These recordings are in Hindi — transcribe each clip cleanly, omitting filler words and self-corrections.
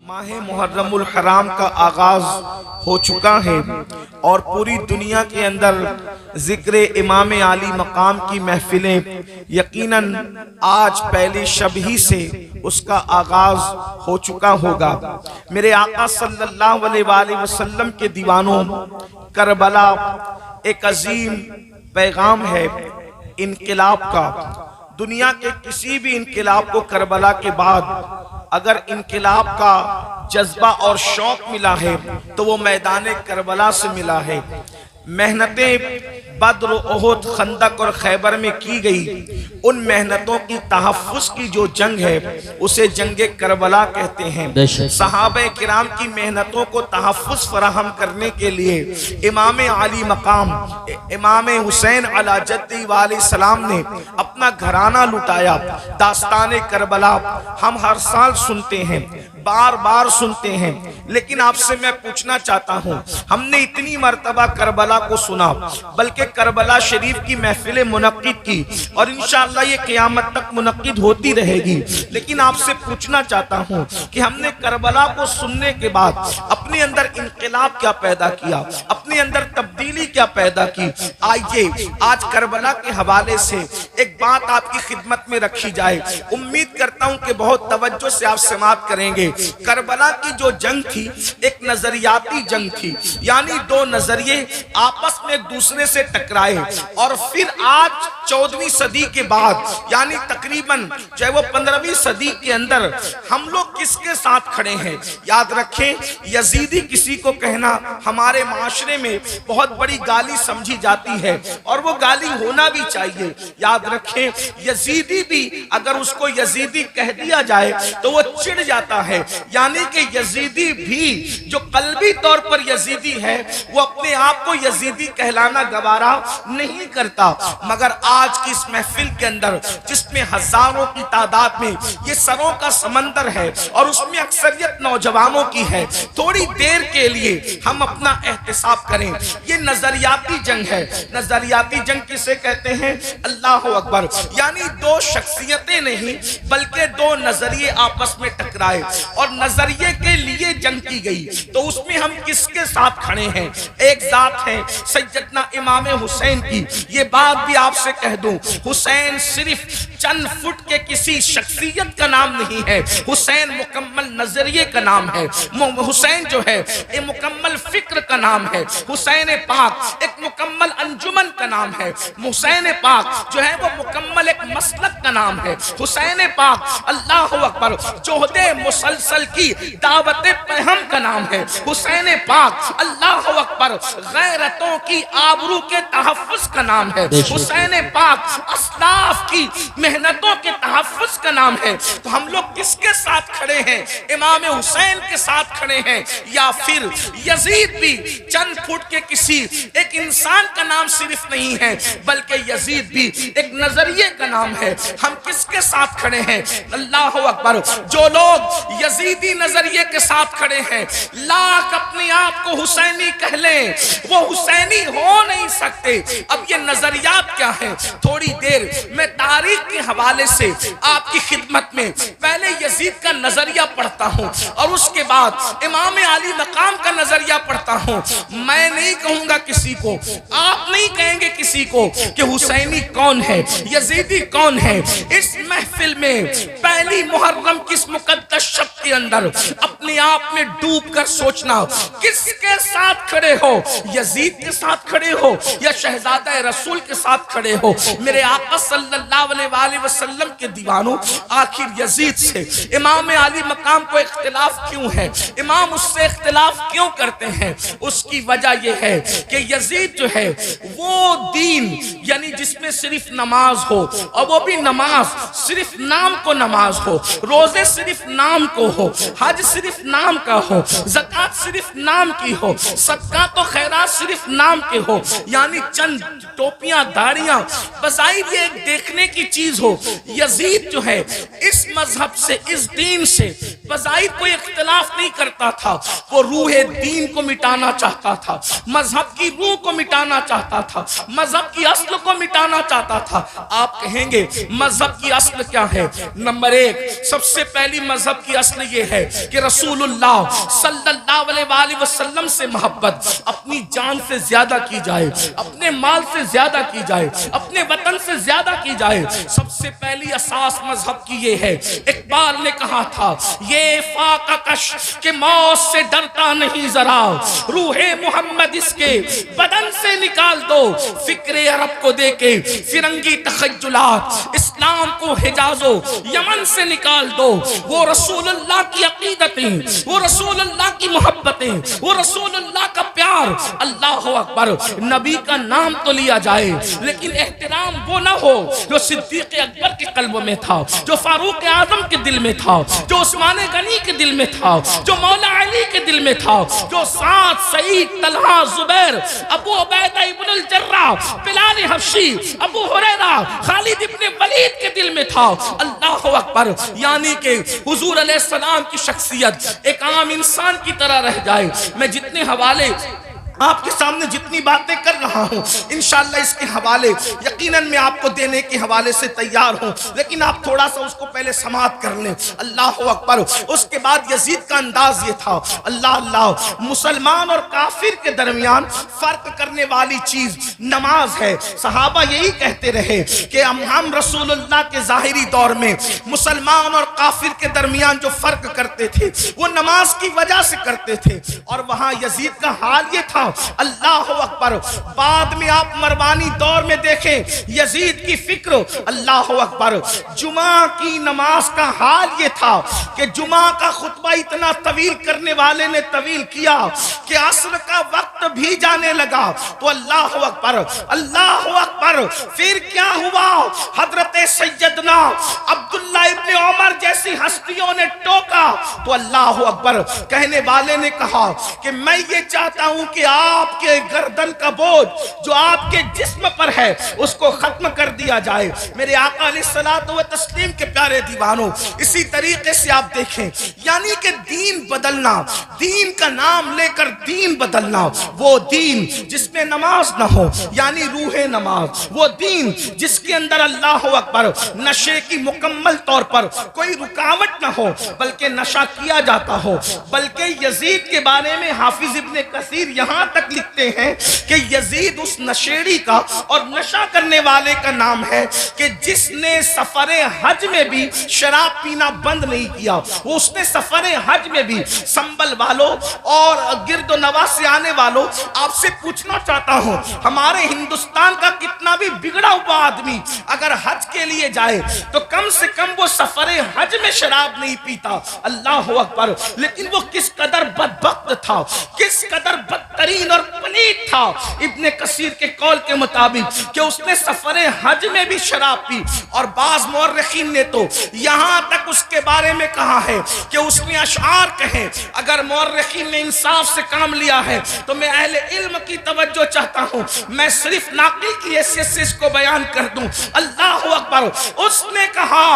माह मुहर्रमुल हराम का आगाज हो चुका है और पूरी दुनिया के अंदर जिक्र इमाम आली मकाम की महफिलें यकीनन आज पहली शब ही से उसका आगाज हो चुका होगा। मेरे आका सल्लल्लाहु अलैहि वसल्लम के दीवानों, करबला एक अजीम पैगाम है इनकिलाब का। दुनिया के किसी भी इनकिलाब को करबला के बाद अगर इनकिलाब का जज्बा और शौक मिला है तो वो मैदान करबला से मिला है। मेहनतें बद्र, ओहद, खंदक और खैबर में की गई, उन मेहनतों की तहफ्फुज़ की जो जंग है उसे जंगे करबला कहते हैं। सहाबे किराम की मेहनतों को तहफ्फुज़ फराहम करने के लिए इमाम आली मकाम इमाम हुसैन अला जद्दी वाले सलाम ने अपना घराना लुटाया। दास्तान करबला हम हर साल सुनते हैं, बार बार सुनते हैं, लेकिन आपसे मैं पूछना चाहता हूं, हमने इतनी मर्तबा करबला को सुना, बल्कि करबला शरीफ की महफिलें मुनक्किद की और इंशाअल्लाह ये क़यामत तक मुनक्किद होती रहेगी। लेकिन आपसे पूछना चाहता हूं कि हमने करबला को सुनने के बाद अपने अंदर इनक़िलाब क्या पैदा किया, अपने अंदर तब्दीली क्या पैदा की। आइए आज करबला के हवाले से एक बात आपकी खिदमत में रखी जाए। उम्मीद करता हूं कि बहुत तवज्जो से आप समाअत करेंगे। करबला की जो जंग थी एक नजरियाती जंग थी, यानी दो नजरिए आपस में एक दूसरे से टकराए और फिर आज 14वीं सदी के बाद यानी तकरीबन चाहे वो 15वीं सदी के अंदर हम लोग किसके साथ खड़े हैं। याद रखें, यजीदी किसी को कहना हमारे माशरे में बहुत बड़ी गाली समझी जाती है और वो गाली होना भी चाहिए। याद रखें, यजीदी भी अगर उसको यजीदी कह दिया जाए तो वो चिढ़ जाता है, यानी कि यजीदी भी जो कल्बी तौर पर यजीदी है वो अपने आप को यजीदी कहलाना गवारा नहीं करता। मगर आज की इस महफिल के अंदर जिसमें हजारों की तादाद में ये सरों का समंदर है और उसमें अक्सरियत नौजवानों की है, थोड़ी देर के लिए हम अपना एहतिसाब करें। ये नजरियाती जंग है। नजरियाती जंग किसे कहते हैं? अल्लाह अकबर। यानी दो शख्सियतें नहीं बल्कि दो नजरिए आपस में टकराए और नजरिए के लिए जंग की गई। तो उसमें हम किसके साथ खड़े हैं? एक जात है सैयदना इमाम हुसैन की। ये बात भी आपसे कह दूं, हुसैन सिर्फ चंद फुट के किसी शख्सियत का नाम नहीं है, हुसैन मुकम्मल नजरिए का नाम है। हुसैन जो है एक मुकम्मल फिक्र का नाम है। हुसैन पाक एक मुकम्मल अंजुमन का नाम है। हुसैन पाक जो है वो मुकम्मल एक मसलक का नाम है। हुसैन पाक अल्लाह अकबर जोहदे मुसलसल की दावत पहम का नाम है। हुसैन पाक अल्लाह अकबर गैरतों की आबरू के तहफ्फुज़ का नाम है। हुसैन पाक अस्लाफ की मेहनतों के तहफ्फुज़ का नाम है। तो हम लोग किसके साथ खड़े हैं? इमाम हुसैन के साथ खड़े हैं या फिर यजीद भी चंद फुट के किसी एक इंसान का नाम सिर्फ नहीं है बल्कि यजीद भी एक नजरिए का नाम है। हम किसके साथ खड़े हैं? अल्लाह अकबर। जो लोग यजीदी नजरिए के साथ खड़े हैं, लाख अपने आप को हुसैनी कह लें, वो हुसैनी हो नहीं सकते। अब ये नजरियात क्या है? थोड़ी देर मैं तारीख के हवाले से आपकी खिदमत में पहले यजीद का नजरिया पढ़ता हूं और उसके बाद इमाम आली मकाम का नजरिया पढ़ता हूं। मैं नहीं कहूंगा किसी को, आप नहीं कहेंगे किसी को कि हुसैनी कौन है, यजीदी कौन है। इस महफिल में पहली मुहर्रम किस मुकद्दस शब के अंदर अपने आप में डूब कर सोचना, किसके साथ खड़े हो? यजीद के साथ खड़े हो या शहजादा रसूल के साथ खड़े हो? मेरे आका सल्लल्लाहु अलैहि वसल्लम के दीवानों, आखिर यजीद से इमाम आली मकाम को इख्तिलाफ क्यों है? इमाम उससे इख्तिलाफ क्यों करते हैं? उसकी वजह यह है कि यजीद जो है वो दीन यानी जिसमें सिर्फ नमाज हो और वो भी नमाज सिर्फ नाम को नमाज हो, रोजे सिर्फ नाम को हो, हज सिर्फ नाम का हो, ज़कात सिर्फ नाम की हो, सदका तो खैरात सिर्फ नाम के हो, यानी चंद टोपियां दाढ़ियां बज़ाहिर ये एक देखने की चीज हो। यजीद जो है इस मजहब से, इस दीन से बज़ाहिर कोई इख्तिलाफ नहीं करता था, वो रूह दीन को मिटाना चाहता था, मजहब की रूह को मिटाना मिटाना चाहता था, मजहब की असल को मिटाना चाहता था। आप कहेंगे मजहब की असल क्या है? नंबर एक, सबसे पहली मजहब की असल ये है कि रसूलुल्लाह सल्लल्लाहु अलैहि वसल्लम से मोहब्बत अपनी जान से ज्यादा की जाए, अपने माल से ज्यादा की जाए, अपने वतन से ज्यादा की जाए। सबसे पहली असास मजहब की ये है। इकबाल ने कहा था, ये फाका कश के मौत से डरता नहीं जरा, रूहे मोहम्मद इसके बदन से निकाल दो, फिक्रे अरब को देके फिरंगी तखय्युलात, इस्लाम को हिजाजो यमन से निकाल दो। वो रसूलुल्लाह की अकीदतें, वो रसूलुल्लाह की मोहब्बतें, वो रसूलुल्लाह का प्यार। अल्लाह अकबर। नबी का नाम तो लिया जाए लेकिन एहतराम वो ना हो जो सिद्दीक अकबर के कल्ब में था, जो फारूक आजम के दिल में था, जो उस्मान गनी के दिल में था, जो मौला अली के दिल में था, जो साद, सईद, तलहा, जुबैर, अबू उबैदा इब्नुल जर्राह, बिलाल हबशी, अबू हुरैरा, खालिद इब्न वलीद के दिल में था। अल्लाह अकबर। यानी कि हुजूर अलैहिस्सलाम की शख्सियत एक आम इंसान की तरह रह जाए। मैं जितने हवाले आपके सामने जितनी बातें कर रहा हूं, इंशाअल्लाह इसके हवाले यकीनन मैं आपको देने के हवाले से तैयार हूं, लेकिन आप थोड़ा सा उसको पहले समाप्त कर लें। अल्लाह अकबर। उसके बाद यजीद का अंदाज ये था, अल्लाह अल्लाह, मुसलमान और काफिर के दरमियान फर्क करने वाली चीज नमाज है। सहाबा यही कहते रहे कि हम रसूलुल्लाह के जाहिरी दौर में मुसलमान और काफिर के दरमियान जो फर्क करते थे वो नमाज की वजह से करते थे, और वहां यजीद का हाल ये था। अल्लाह अकबर। बाद में आप मरवानी दौर में देखें यजीद की फिक्र, अल्लाह अकबर, जुमा की नमाज का हाल ये था कि जुमा का खुतबा इतना तवील करने वाले ने तवील किया कि असर का वक्त भी जाने लगा। तो अल्लाह अकबर, अल्लाह अकबर। फिर क्या हुआ? हजरत सैयदना अब्दुल्ला इब्ने उमर जैसी हस्तियों ने टोका तो अल्लाह अकबर, कहने वाले ने कहा कि मैं ये चाहता हूं कि आपके गर्दन का बोझ जो आपके जिस्म पर है उसको खत्म कर दिया जाए। मेरे आका अलैहिस्सलातु व तस्लीम के प्यारे दीवानों, इसी तरीके से आप देखें, यानी कि दीन बदलना, दीन का नाम लेकर दीन बदलना, वो दीन जिसमें नमाज ना हो यानी रूहे नमाज, वो दीन जिसके अंदर अल्लाह अकबर नशे की मुकम्मल तौर पर कोई रुकावट ना हो बल्कि नशा किया जाता हो। बल्कि यजीद के बारे में हाफिज इब्ने कसीर यहां तक लिखते हैं कि यजीद उस नशेड़ी का और नशा करने वाले का नाम है कि जिसने सफरे हज में भी शराब पीना बंद नहीं किया। वो उसने सफरे हज में भी, संबल वालों और गिरदो नवा से आने वालों, आपसे पूछना चाहता हूं, हमारे हिंदुस्तान का कितना भी बिगड़ा हुआ आदमी अगर हज के लिए जाए तो कम से कम वो सफरे हज में शराब नहीं पीता। अल्लाह अकबर। लेकिन वो किस कदर बदबख्त था, किस कदर बदतरीन और पलीद था इब्ने कसीर के कौल के मुताबिक कि उसने सफरे हज में भी शराब पी। और बाज मुअर्रिखीन ने तो यहां तक उसके बारे में कहा है कि उसने अशआर कहे। अगर मुअर्रिखीन ने इंसाफ से काम लिया है तो मैं अहले इल्म की तवज्जो चाहता हूं, मैं सिर्फ नाक़िल की हैसियत से इसको बयान कर दूं। अल्लाह अकबर। उसने कहा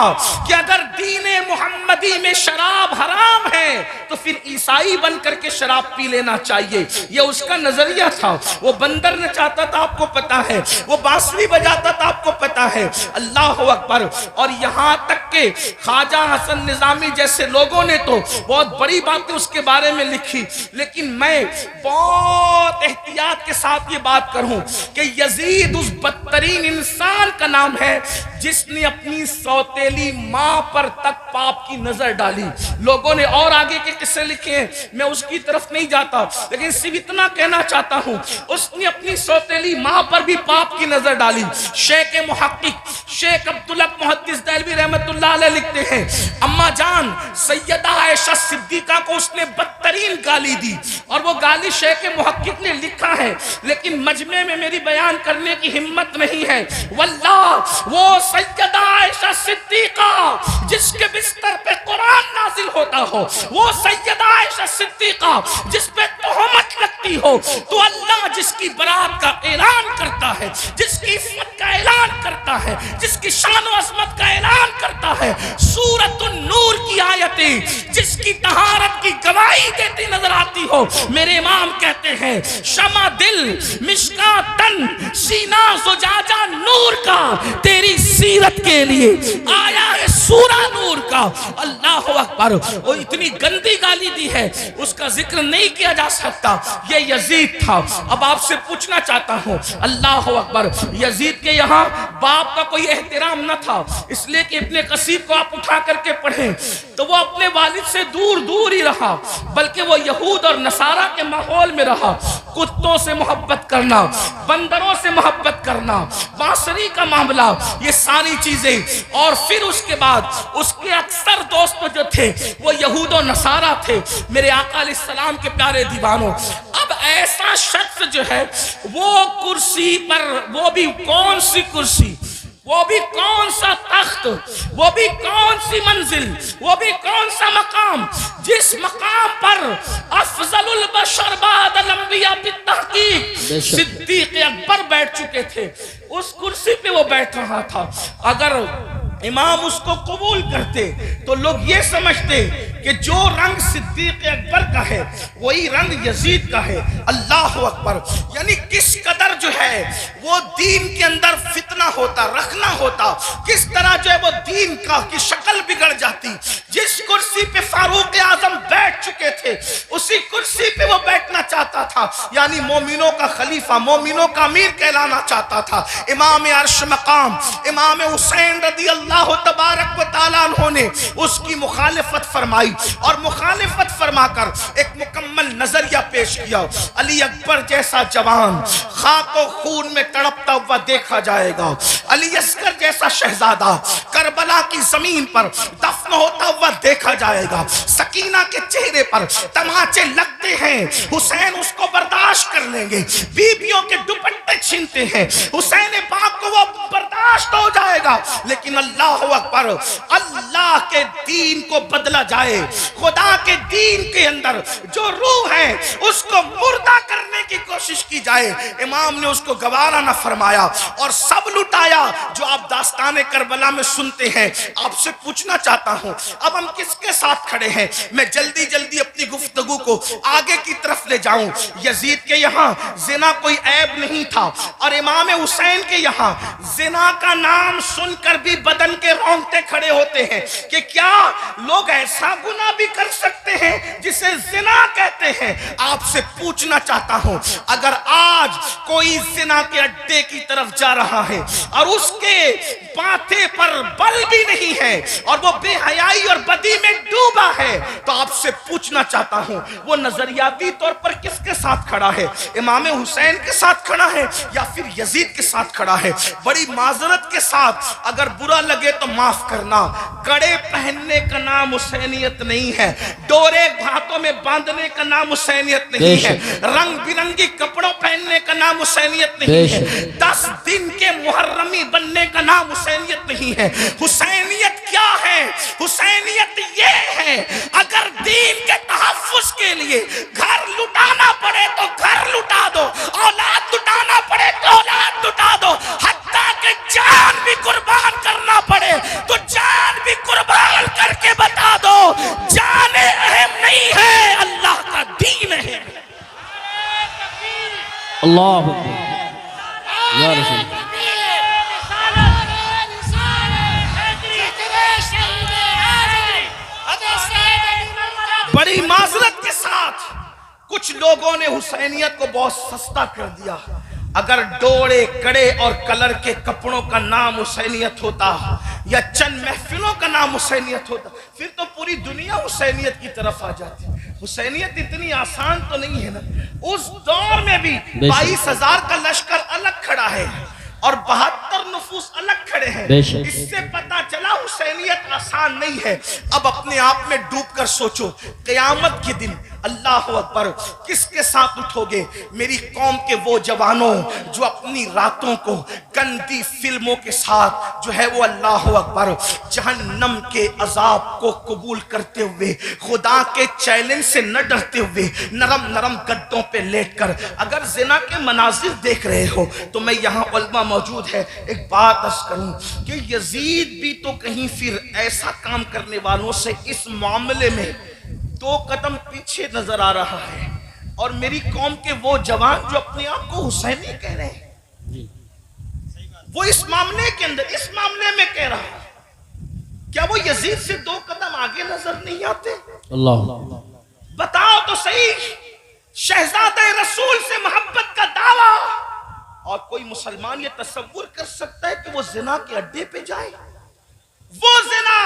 कि अगर दीने मुहम्मदी में शराब हराम है तो फिर ईसाई बन करके शराब पी लेना चाहिए। ये उसका नजरिया था। वो बंदर नचाता था, आपको पता है, वो बांसुरी बजाता था, आपको पता है। अल्लाह अकबर। और यहां तक के ख्वाजा हसन निजामी जैसे लोगों ने तो बहुत बड़ी बातें उसके बारे में लिखी, लेकिन मैं बहुत एहतियात के साथ ये बात करूं कि यजीद उस बदतरीन इंसान का नाम है जिसने अपनी सौतेली मां पर तक पाप की नजर डाली। लोगों ने और आगे के किस्से लिखे हैं, मैं उसकी तरफ नहीं जाता, लेकिन सिर्फ इतना कहना चाहता हूं, उसने अपनी सौतेली मां पर भी पाप की नजर डाली। शेख मुहक्किक शेख अब्दुल हक मुहद्दिस देहलवी रहमतुल्लाह अलैह लिखते हैं, अम्मा जान सैयदा आयशा सिद्दीका को उसने बदतरीन गाली दी। और वो गाली शेख मुहक्किक ने लिखा है, लेकिन मजमे में मेरी बयान करने की हिम्मत नहीं है। वल्लाह वो सैयदा आयशा सिद्दीका जिसके बिस्तर पे कुरान नाजिल होता हो, वो सैयदा आयशा सिद्दीका जिस पे तोहमत लगती हो, तो अल्लाह जिसकी बरात का ऐलान करता है, जिसकी इज्जत का ऐलान करता है, जिसकी शान व अज़मत का ऐलान करता है, सूरत नूर की आयतें जिसकी तहारत की गवाही दिखाई देती नजर आती हो। मेरे इमाम कहते हैं शमा दिल मिश्का तन सीना जुजाजा नूर का, तेरी सीरत के लिए आया है सूरा नूर का। अल्लाह अकबर। वो इतनी गंदी गाली दी है, उसका जिक्र नहीं किया जा सकता। ये यजीद था। अब आपसे पूछना चाहता हूँ, अल्लाह अकबर, यजीद के यहाँ बाप का कोई एहतराम न था, इसलिए कि इब्ने कसीर को आप उठा करके पढ़ें तो वो अपने वालिद से दूर दूर ही रहा, बल्कि वो यहूद और नसारा के माहौल में रहा। कुत्तों से मोहब्बत करना, बंदरों से मोहब्बत करना, बांसुरी का मामला, ये सारी चीजें। और फिर उसके बाद उसके अक्सर दोस्त जो थे वो यहूद और नसारा थे। मेरे आका अलैहिस्सलाम के प्यारे दीवानों, अब ऐसा शख्स जो है वो कुर्सी पर, वो भी कौन सी कुर्सी, वो भी कौन सा तख्त, वो भी कौन सी मंजिल, वो भी कौन सा मकाम, जिस मकाम पर अफजलुल बशर बादल अंबिया बित्तहकीक सिद्दीक अकबर बैठ चुके थे, उस कुर्सी पे वो बैठ रहा था। अगर इमाम उसको कबूल करते तो लोग ये समझते कि जो रंग सिद्दीक अकबर का है वही रंग यजीद का है। अल्लाह अकबर। यानी किस कदर जो है वो दीन के अंदर फितना होता, रखना होता, किस तरह जो है वो दीन का की शक्ल बिगड़ जाती। जिस कुर्सी पे फारूक आजम बैठ चुके थे उसी कुर्सी पे वो बैठना चाहता था, यानी मोमिनों का खलीफा, मोमिनों का अमीर कहलाना चाहता था। इमाम अर्श मकाम इमाम हुसैन रदी अल्लाह तबारक व तआला अन्हु ने उसकी मुखालिफत फरमाई और मुखालिफत फरमाकर एक मुकम्मल नजरिया पेश किया। अली अकबर जैसा जवान खाक और खून में तड़पता हुआ देखा जाएगा। अली अस्कर जैसा शहजादा करबला की जमीन पर दफन होता हुआ देखा जाएगा। सकीना के चेहरे पर तमाचे लगते हैं, हुसैन उसको बर्दाश्त कर लेंगे। बीबियों के दुपट्टे छीनते हैं, हुसैन पाक को वो बर्दाश्त हो जाएगा। लेकिन अल्लाह अकबर, अल्लाह के दीन को बदला जाए, खुदा के दीन के अंदर जो रूह है उसको मुर्दा करने की कोशिश की जाए, इमाम ने उसको गवारा न फरमाया और सब लुटाया जो आप दास्ताने करबला में सुनते हैं। आपसे पूछना चाहता हूं, अब हम किसके साथ खड़े हैं? मैं जल्दी जल्दी अपनी गुफ्तगू को आगे की तरफ ले जाऊं। यजीद के यहाँ जिना कोई ऐब नहीं था और इमाम हुसैन के यहाँ जिना का नाम सुनकर भी बदन के रोंगटे खड़े होते हैं कि क्या लोग ऐसा गुनाह भी कर सकते हैं जिसे जिना कहते हैं। आपसे पूछना चाहता हूं, अगर आज कोई जिना के अड्डे की तरफ जा रहा है और उसके माथे पर बल भी नहीं है और वो बेहयाई और बदी में डूबा है, तो आपसे पूछना चाहता हूं वो नजरियाती तौर पर किसके साथ खड़ा है? इमाम हुसैन के साथ खड़ा है या फिर यजीद के साथ खड़ा है? बड़ी माजरत के साथ अगर बुरा लगे तो माफ करना, कड़े पहनने का नाम हुसैनियत नहीं है, डोरे हाथों में बांधने का नाम हुसैनियत नहीं है, रंग बिरंगी कपड़ों पहनने का नाम हुसैनियत नहीं है, 10 दिन के मुहर्रमी बनने का नाम हुसैनियत नहीं है। हुसैनियत क्या है? हुसैनियत ये है, अगर दीन के तहफ्फुज़ के लिए घर लुटाना पड़े तो घर लुटा दो, औलाद लुटाना पड़े तो औलाद लुटा दो, हत्ता के जान भी कुर्बान करना पड़े तो जान भी कुर्बान करके बता दो, जाने अहम नहीं है, अल्लाह का दीन है। अल्लाह या रसूल। बड़ी माजरत के साथ कुछ लोगों ने हुसैनियत को बहुत सस्ता कर दिया। अगर डोरे कड़े और कलर के कपड़ों का नाम हुसैनियत होता या चंद महफिलों का नाम हुसैनियत होता, फिर तो पूरी दुनिया हुसैनियत की तरफ आ जाती। हुसैनियत इतनी आसान तो नहीं है ना। उस दौर में भी 22,000 का लश्कर अलग खड़ा है और 72 नफूस अलग खड़े हैं। इससे पता चला हुसैनियत आसान नहीं है। अब अपने आप में डूबकर सोचो, क़यामत के दिन अल्लाह अकबर किसके साथ उठोगे? मेरी कौम के वो जवानों जो अपनी रातों को गंदी फिल्मों के साथ जो है वो अल्लाह अकबर जहन्नम के अजाब को कबूल करते हुए, खुदा के चैलेंज से न डरते हुए, नरम नरम गद्दों पे लेटकर अगर जिना के मनाजिर देख रहे हो तो मैं यहाँ उलमा मौजूद है, एक बात अर्ज करूं कि यजीद भी तो कहीं फिर ऐसा काम करने वालों से इस मामले में 2 कदम पीछे नजर आ रहा है और मेरी कौम के वो जवान जो अपने आप को हुसैनी कह रहे हैं, वो इस मामले के अंदर, इस मामले में कह रहा है, क्या वो यजीद से 2 कदम आगे नजर नहीं आते? अल्लाह, बताओ तो सही, शहजादे रसूल से मोहब्बत का दावा, और कोई मुसलमान ये तसव्वुर कर सकता है कि वो जिना के अड्डे पे जाए? वो जिना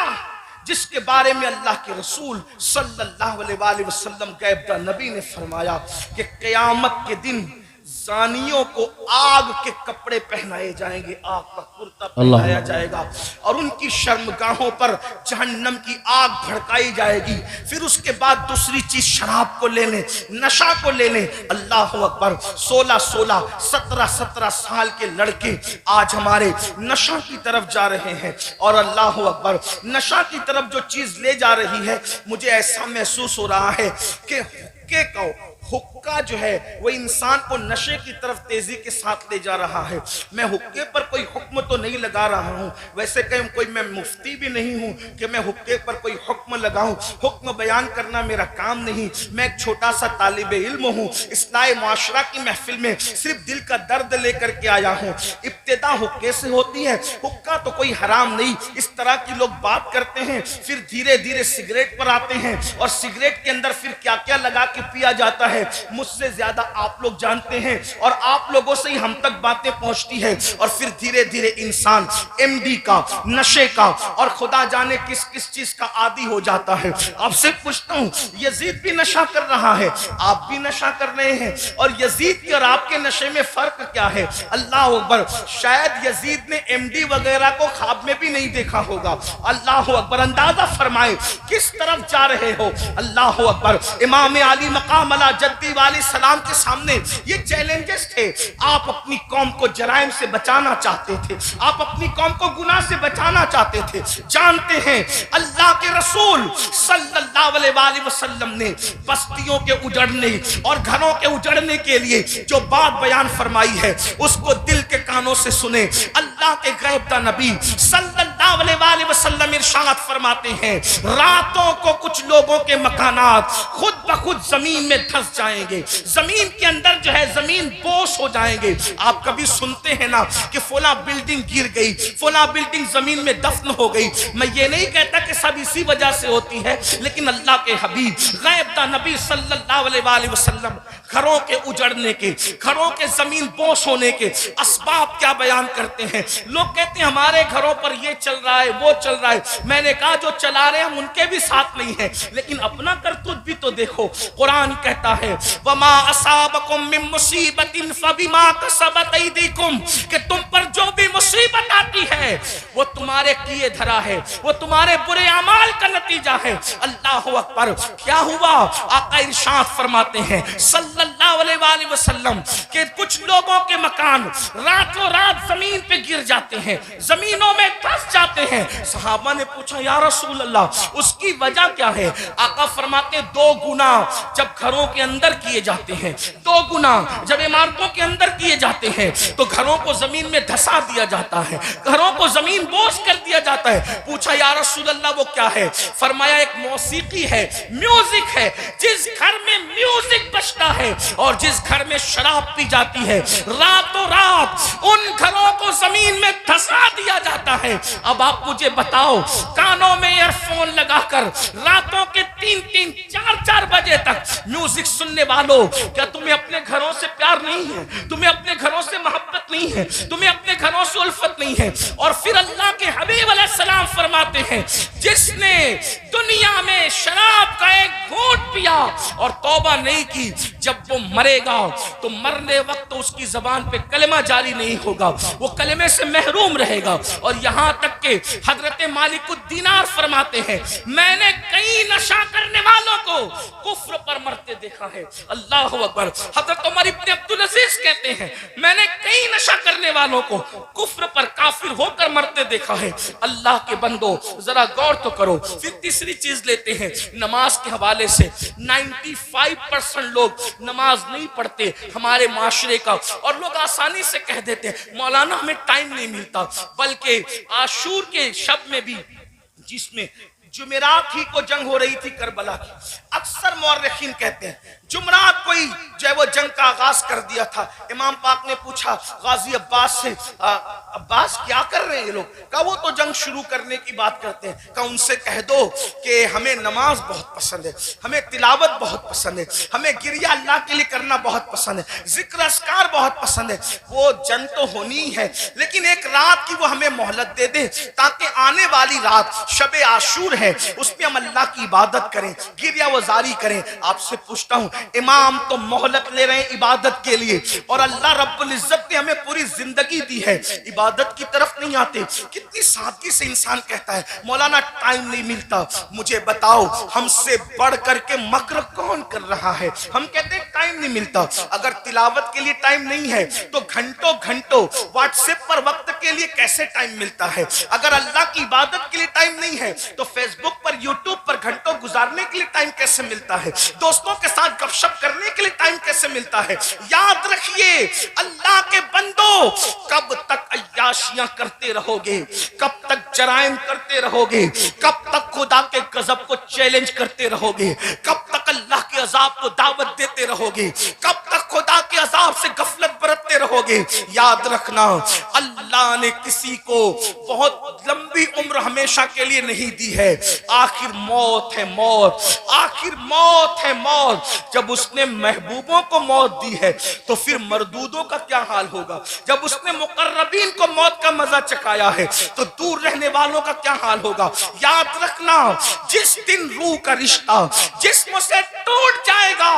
जिसके बारे में अल्लाह के रसूल सल्लल्लाहु अलैहि वसल्लम गैबदा नबी ने फरमाया कि क़यामत के दिन जानियों को आग के कपड़े पहनाए जाएंगे, आग का कुर्ता पहनाया जाएगा और उनकी शर्मगाहों पर जहन्नम की आग भड़काई जाएगी। फिर उसके बाद दूसरी चीज शराब को ले लें, नशा को ले लें। अल्लाह अकबर, 16-16, 17-17 साल के लड़के आज हमारे नशा की तरफ जा रहे हैं। और अल्लाह अकबर, नशा की तरफ जो चीज ले जा रही है, मुझे ऐसा महसूस हो रहा है कि हुक्का जो है वो इंसान को नशे की तरफ तेजी के साथ ले जा रहा है। मैं हुक्के पर कोई हुक्म तो नहीं लगा रहा हूँ, वैसे कहीं कोई मैं मुफ्ती भी नहीं हूँ कि मैं हुक्के पर कोई हुक्म लगाऊं। हुक्म बयान करना मेरा काम नहीं, मैं एक छोटा सा तालिब इल्म हूँ। इस्लाह मुआशरा की महफिल में सिर्फ दिल का दर्द लेकर के आया हूँ। इब्तिदा हुक्के से होती है, हुक्का तो कोई हराम नहीं, इस तरह की लोग बात करते हैं, फिर धीरे धीरे सिगरेट पर आते हैं और सिगरेट के अंदर फिर क्या क्या लगा के पिया जाता है मुझसे ज्यादा आप लोग जानते हैं और आप लोगों से ही हम तक बातें पहुंचती है। और फिर धीरे धीरे इंसान एमडी का, नशे का और खुदा जाने किस किस चीज का आदी हो जाता है। आपसे पूछता हूं, यजीद भी नशा कर रहा है, आप भी नशा कर रहे हैं, और यजीद के और आपके नशे में फर्क क्या है? अल्लाह अकबर, शायद यजीद ने एमडी वगैरह को ख्वाब में भी नहीं देखा होगा। अल्लाह अकबर, अंदाजा फरमाए किस तरफ जा रहे हो। अल्लाह अकबर, इमाम आली मकाम अला जद्दी वाले सलाम के सामने ये चैलेंजेस थे। आप अपनी कौम को जराइम से बचाना चाहते थे, आप अपनी कौम को गुनाह से बचाना चाहते थे। जानते हैं अल्लाह के रसूल सल्लल्लाहु अलैहि वसल्लम ने बस्तियों के उजड़ने और घरों के उजड़ने के लिए जो बात बयान फरमाई है उसको दिल के कानों से सुने। अल्लाह के गैबदा नबी सल्लल्लाहु अलैहि वसल्लम इरशाद फरमाते हैं, रातों को कुछ लोगों के मकानात खुद ब खुद जमीन में धंस जाएंगे, जमीन के अंदर जो है जमीन बोस हो जाएंगे। आप कभी सुनते हैं ना कि फला बिल्डिंग गिर गई, फला बिल्डिंग जमीन में दफन हो गई। मैं ये नहीं कहता कि सब इसी वजह से होती है, लेकिन अल्लाह के हबीब गैबदा नबी सल्लल्लाहु अलैहि वसल्लम घरों के उजड़ने के, घरों के जमीन बोस होने के असबाब क्या बयान करते हैं। लोग कहते हैं हमारे घरों पर ये चल रहा है, वो चल रहा है। मैंने कहा जो चला रहे हैं हम उनके भी साथ नहीं है, लेकिन अपना करतूत भी तो देखो। कुरान कहता है वमा असाबकुम मिन मुसीबतिन फबिमा कसबत ऐदीकुम, कि तुम पर जो भी मुसीबत आती है वो तुम्हारे किए धरा है, वो तुम्हारे बुरे अमाल का नतीजा है। अल्लाह अकबर, क्या हुआ? आका इरशाद फरमाते हैं सल्लल्लाहु अलैहि वसल्लम के कुछ लोगों के मकान रातों रात जमीन पे गिर जाते हैं, जमीनों में धंस जाते हैं। सहाबा ने पूछा या रसूल अल्लाह उसकी वजह क्या है? आका फरमाते 2 गुना जब घरों के अंदर किए जाते हैं, 2 गुना जब इमारतों के अंदर किए जाते हैं तो घरों को जमीन में धसा दिया जाता है, घरों को जमीन बोझ कर दिया जाता है। पूछा या रसूल अल्लाह वो क्या है? फरमाया एक मौसीकी है, म्यूजिक है। जिस घर में म्यूजिक बजता है और जिस घर में शराब पी जाती है, रातों रात उन घरों को जमीन में धसा दिया जाता है। अब आप मुझे बताओ, कानों में ईयरफोन लगाकर रातों के 3-3, 4-4 बजे तक म्यूजिक सुनने वालों, क्या तुम्हें अपने घरों से प्यार नहीं है? तुम्हें अपने घरों से मोहब्बत नहीं है? तुम्हें अपने घरों से उल्फत नहीं है? और फिर अल्लाह के हबीब अलैहिस्सलाम फरमाते हैं जिसने दुनिया में शराब का एक घूंट पिया और तौबा नहीं की, जब वो मरेगा तो मरने वक्त तो उसकी जबान पे कलमा जारी नहीं होगा, वो कलमे से महरूम रहेगा। और यहाँ तक के हजरत मालिकुद्दीनार फरमाते हैं मैंने कई नशा करने वालों को कुफ्र पर मरते देखा है। अल्लाह अकबर। हजरत उमर इब्न अब्दुल अजीज कहते हैं मैंने कई नशा करने वालों को कुफ्र पर काफिर होकर मरते देखा है। अल्लाह के बंदो जरा गौर तो करो। फिर तीसरी चीज लेते हैं नमाज के हवाले से। 95% लोग नमाज नहीं पढ़ते हमारे माशरे का, और लोग आसानी से कह देते हैं मौलाना हमें टाइम नहीं मिलता। बल्कि आशूर के शब में भी जिसमें जुमेरात ही को जंग हो रही थी करबला की। अक्सर मौर्रिखीन कहते हैं जुमरात को ही जो है वो जंग का आगाज कर दिया था। इमाम पाक ने पूछा गाजी अब्बास से, अब्बास क्या कर रहे हैं ये लोग? कहा वो तो जंग शुरू करने की बात करते हैं। कहा उनसे कह दो कि हमें नमाज बहुत पसंद है, हमें तिलावत बहुत पसंद है, हमें गिरिया अल्लाह के लिए करना बहुत पसंद है, जिक्र अस्कार बहुत पसंद है। वो जंग तो होनी ही है, लेकिन एक रात की वो हमें मोहलत दे दे ताकि आने वाली रात शबे आशूर है, उसमें हम अल्लाह की इबादत करें, गिरिया वजारी करें। आपसे पूछता हूं, इमाम तो मोहलत ले रहे हैं इबादत के लिए, और अल्लाह रब्बुल इज्जत ने हमें पूरी जिंदगी दी है, इबादत की तरफ नहीं आते। कितनी सादगी से इंसान कहता है मौलाना टाइम नहीं मिलता। मुझे बताओ हमसे बढ़ करके मक्र कौन कर रहा है? हम कहते हैं टाइम नहीं मिलता। अगर तिलावत के लिए टाइम नहीं है तो घंटों घंटों व्हाट्सएप पर वक्त के लिए कैसे टाइम मिलता है? अगर अल्लाह की इबादत के लिए टाइम नहीं है तो फेसबुक पर यूट्यूब पर घंटों गुजारने के लिए टाइम कैसे मिलता है? दोस्तों के साथ गपशप करने के लिए टाइम कैसे मिलता है? याद रखिए अल्लाह के बंदो, कब तक अय्याशियां करते रहोगे? कब तक जराइम करते रहोगे? कब तक खुदा के गजब को चैलेंज करते रहोगे? कब तक अल्लाह के अजाब को दावत देते रहोगे? कब तक खुदा के अजाब से गफलत बरतते रहोगे? याद रखना अल्लाह ने किसी को बहुत लंबी उम्र हमेशा के लिए नहीं दी है। आखिर मौत है मौत, आखिर मौत है मौत। जब उसने महबूबों को मौत दी है तो फिर मरदूदों का क्या हाल होगा? जब उसने मुकर्रबीन को मौत का मजा चखाया है तो दूर रहने वालों का क्या हाल होगा? याद रखना जिस दिन रूह का रिश्ता जिस्म से टूट जाएगा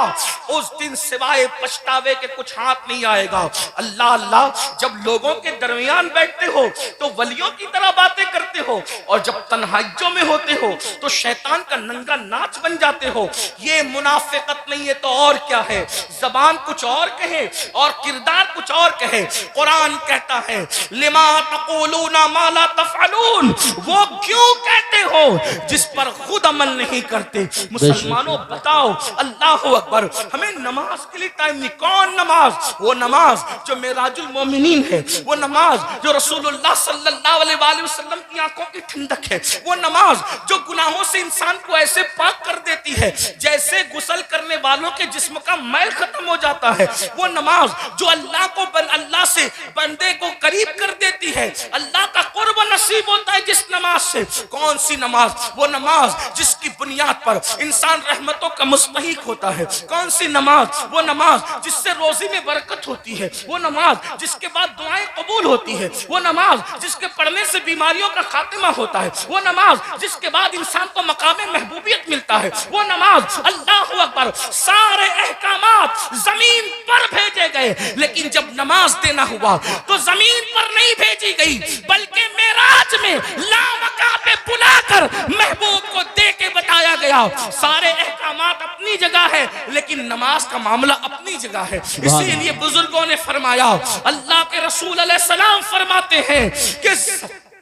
उस दिन सिवाय पछतावे के कुछ हाथ नहीं आएगा। अल्लाह अल्लाह जब लोगों के दरमियान बैठते हो तो वलियों की तरह बातें करते हो, और जब तन्हाइयों में होते हो तो शैतान का नंगा नाच बन जाते हो। ये मुनाफिकत नहीं है तो और क्या है? जबान कुछ और कहे और किरदार कुछ और कहे। कुरान कहता है लिमा तक़ूलूना मा ला तफ़अलून, वो क्यों कहते हो जिस पर खुद अमल नहीं करते। मुसलमानों बताओ, अल्लाहु अकबर, हमें नमाज के लिए टाइम नहीं। कौन नमाज? वो नमाज जो मेराजुल मोमिनीन है, वो नमाज जो रसूलुल्लाह सल्लल्लाहु अलैहि वसल्लम की आंखों की ठंडक है, वो नमाज जो गुनाहों से इंसान को ऐसे पाक कर देती है जैसे गुस्ल करने वालों के जिस्म का मैल खत्म हो जाता है, वो नमाज जो अल्लाह से बंदे को करीब कर देती है, अल्लाह का कुर्ब नसीब होता है जिस नमाज से। कौन सी नमाज? वो नमाज जिसकी बुनियाद पर इंसान रहमतों का मुस्तहिक होता है। कौन सी नमाज? वो नमाज जिससे रोजी में बरकत होती है, वो नमाज जिसके बाद दुआएं कबूल होती है, वो नमाज जिसके पढ़ने से बीमारियों का खात्मा होता है, वो नमाज जिसके बाद इंसान को मकाम महबूबियत मिलता है, वो नमाज। अल्लाहु अकबर, सारे अहकामात जमीन पर भेजे गए, लेकिन जब नमाज देना हुआ तो जमीन पर नहीं भेजी गई बल्कि मेराज में लामका पे बुलाकर महबूब को दे के बताया गया। सारे अहकामात अपनी जगह है लेकिन नमाज का मामला अपनी जगह है। इसीलिए बुजुर्गों ने फरमाया, अल्लाह के रसूल अलैहि सलाम फरमाते हैं कि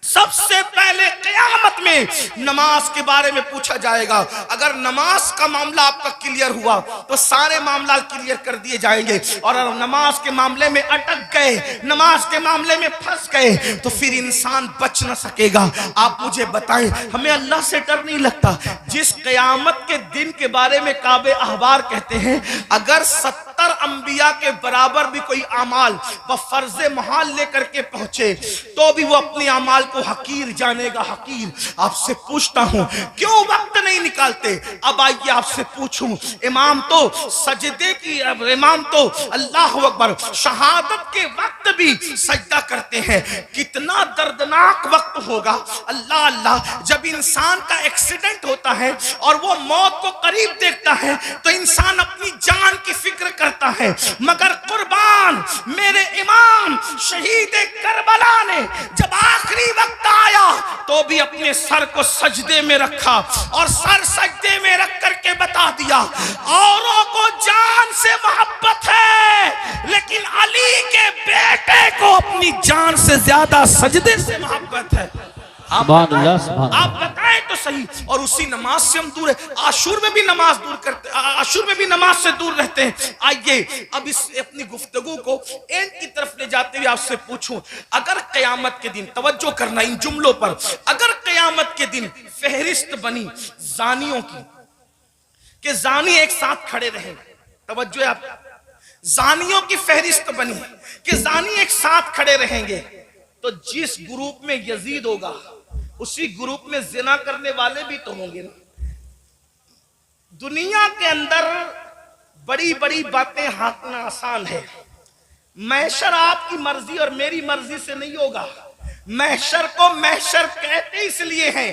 सबसे पहले क़यामत में नमाज के बारे में पूछा जाएगा। अगर नमाज का मामला आपका क्लियर हुआ तो सारे मामला क्लियर कर दिए जाएंगे, और अगर नमाज के मामले में अटक गए, नमाज के मामले में फंस गए तो फिर इंसान बच न सकेगा। आप मुझे बताएं, हमें अल्लाह से डर नहीं लगता? जिस क़यामत के दिन के बारे में काबे अहबार कहते हैं, अगर 70 अंबिया के बराबर भी कोई अमाल व फर्ज महाल लेकर के पहुंचे तो भी वो अपने अमाल को हकीर जानेगा, हकीर। आपसे पूछता हूं क्यों वक्त नहीं निकालते? अब आइए आपसे पूछूं, इमाम तो सजदे की, इमाम तो अल्लाह अकबर शहादत के वक्त भी सजदा करते हैं। कितना दर्दनाक वक्त होगा। अल्लाह अल्लाह, जब इंसान का एक्सीडेंट होता है और वो मौत को करीब देखता है तो इंसान अपनी जान की फिक्र करता है, मगर कुर्बान मेरे इमाम शहीद करबला ने जब आखिरी वक्त आया तो भी अपने सर को सजदे में रखा और सर सजदे में रख करके बता दिया, औरों को जान से मोहब्बत है लेकिन अली के बेटे को अपनी जान से ज्यादा सजदे से मोहब्बत है। आप बताएं तो सही। और उसी नमाज से हम दूर है। आशूर में भी नमाज दूर करते, आशूर में भी नमाज से दूर रहते हैं। आइए अब इस अपनी गुफ्तगू को एंड की तरफ ले जाते हुए आपसे पूछूं, अगर क़यामत के दिन, तवज्जो करना इन जुमलों पर, अगर क़यामत के दिन फहरिस्त बनी जानियों की कि जानी एक साथ खड़े रहेंगे। तवज्जो है आप, जानियों की फहरिस्त बनी कि जानी एक साथ खड़े रहेंगे। तो जिस ग्रुप में यजीद होगा उसी ग्रुप में जिना करने वाले भी तो होंगे ना। दुनिया के अंदर बड़ी बड़ी बातें हाकना आसान है। महशर आपकी मर्जी और मेरी मर्जी से नहीं होगा। महशर को महशर कहते इसलिए हैं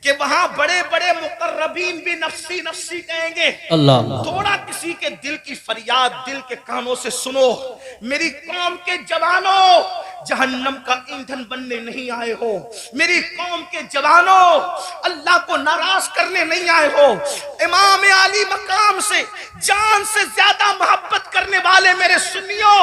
कि वहां बड़े बड़े मुकर्रबीन भी नफ्सी नफ्सी कहेंगे। अल्लाह। थोड़ा किसी के दिल की फरियाद दिल के कानों से सुनो, मेरी कौम के जवानों जहन्नम का ईंधन बनने नहीं आए हो। मेरी कौम के जवानों अल्लाह को नाराज करने नहीं आए हो। इमाम आली मकाम से जान से ज्यादा मोहब्बत करने वाले मेरे सुन्नियों,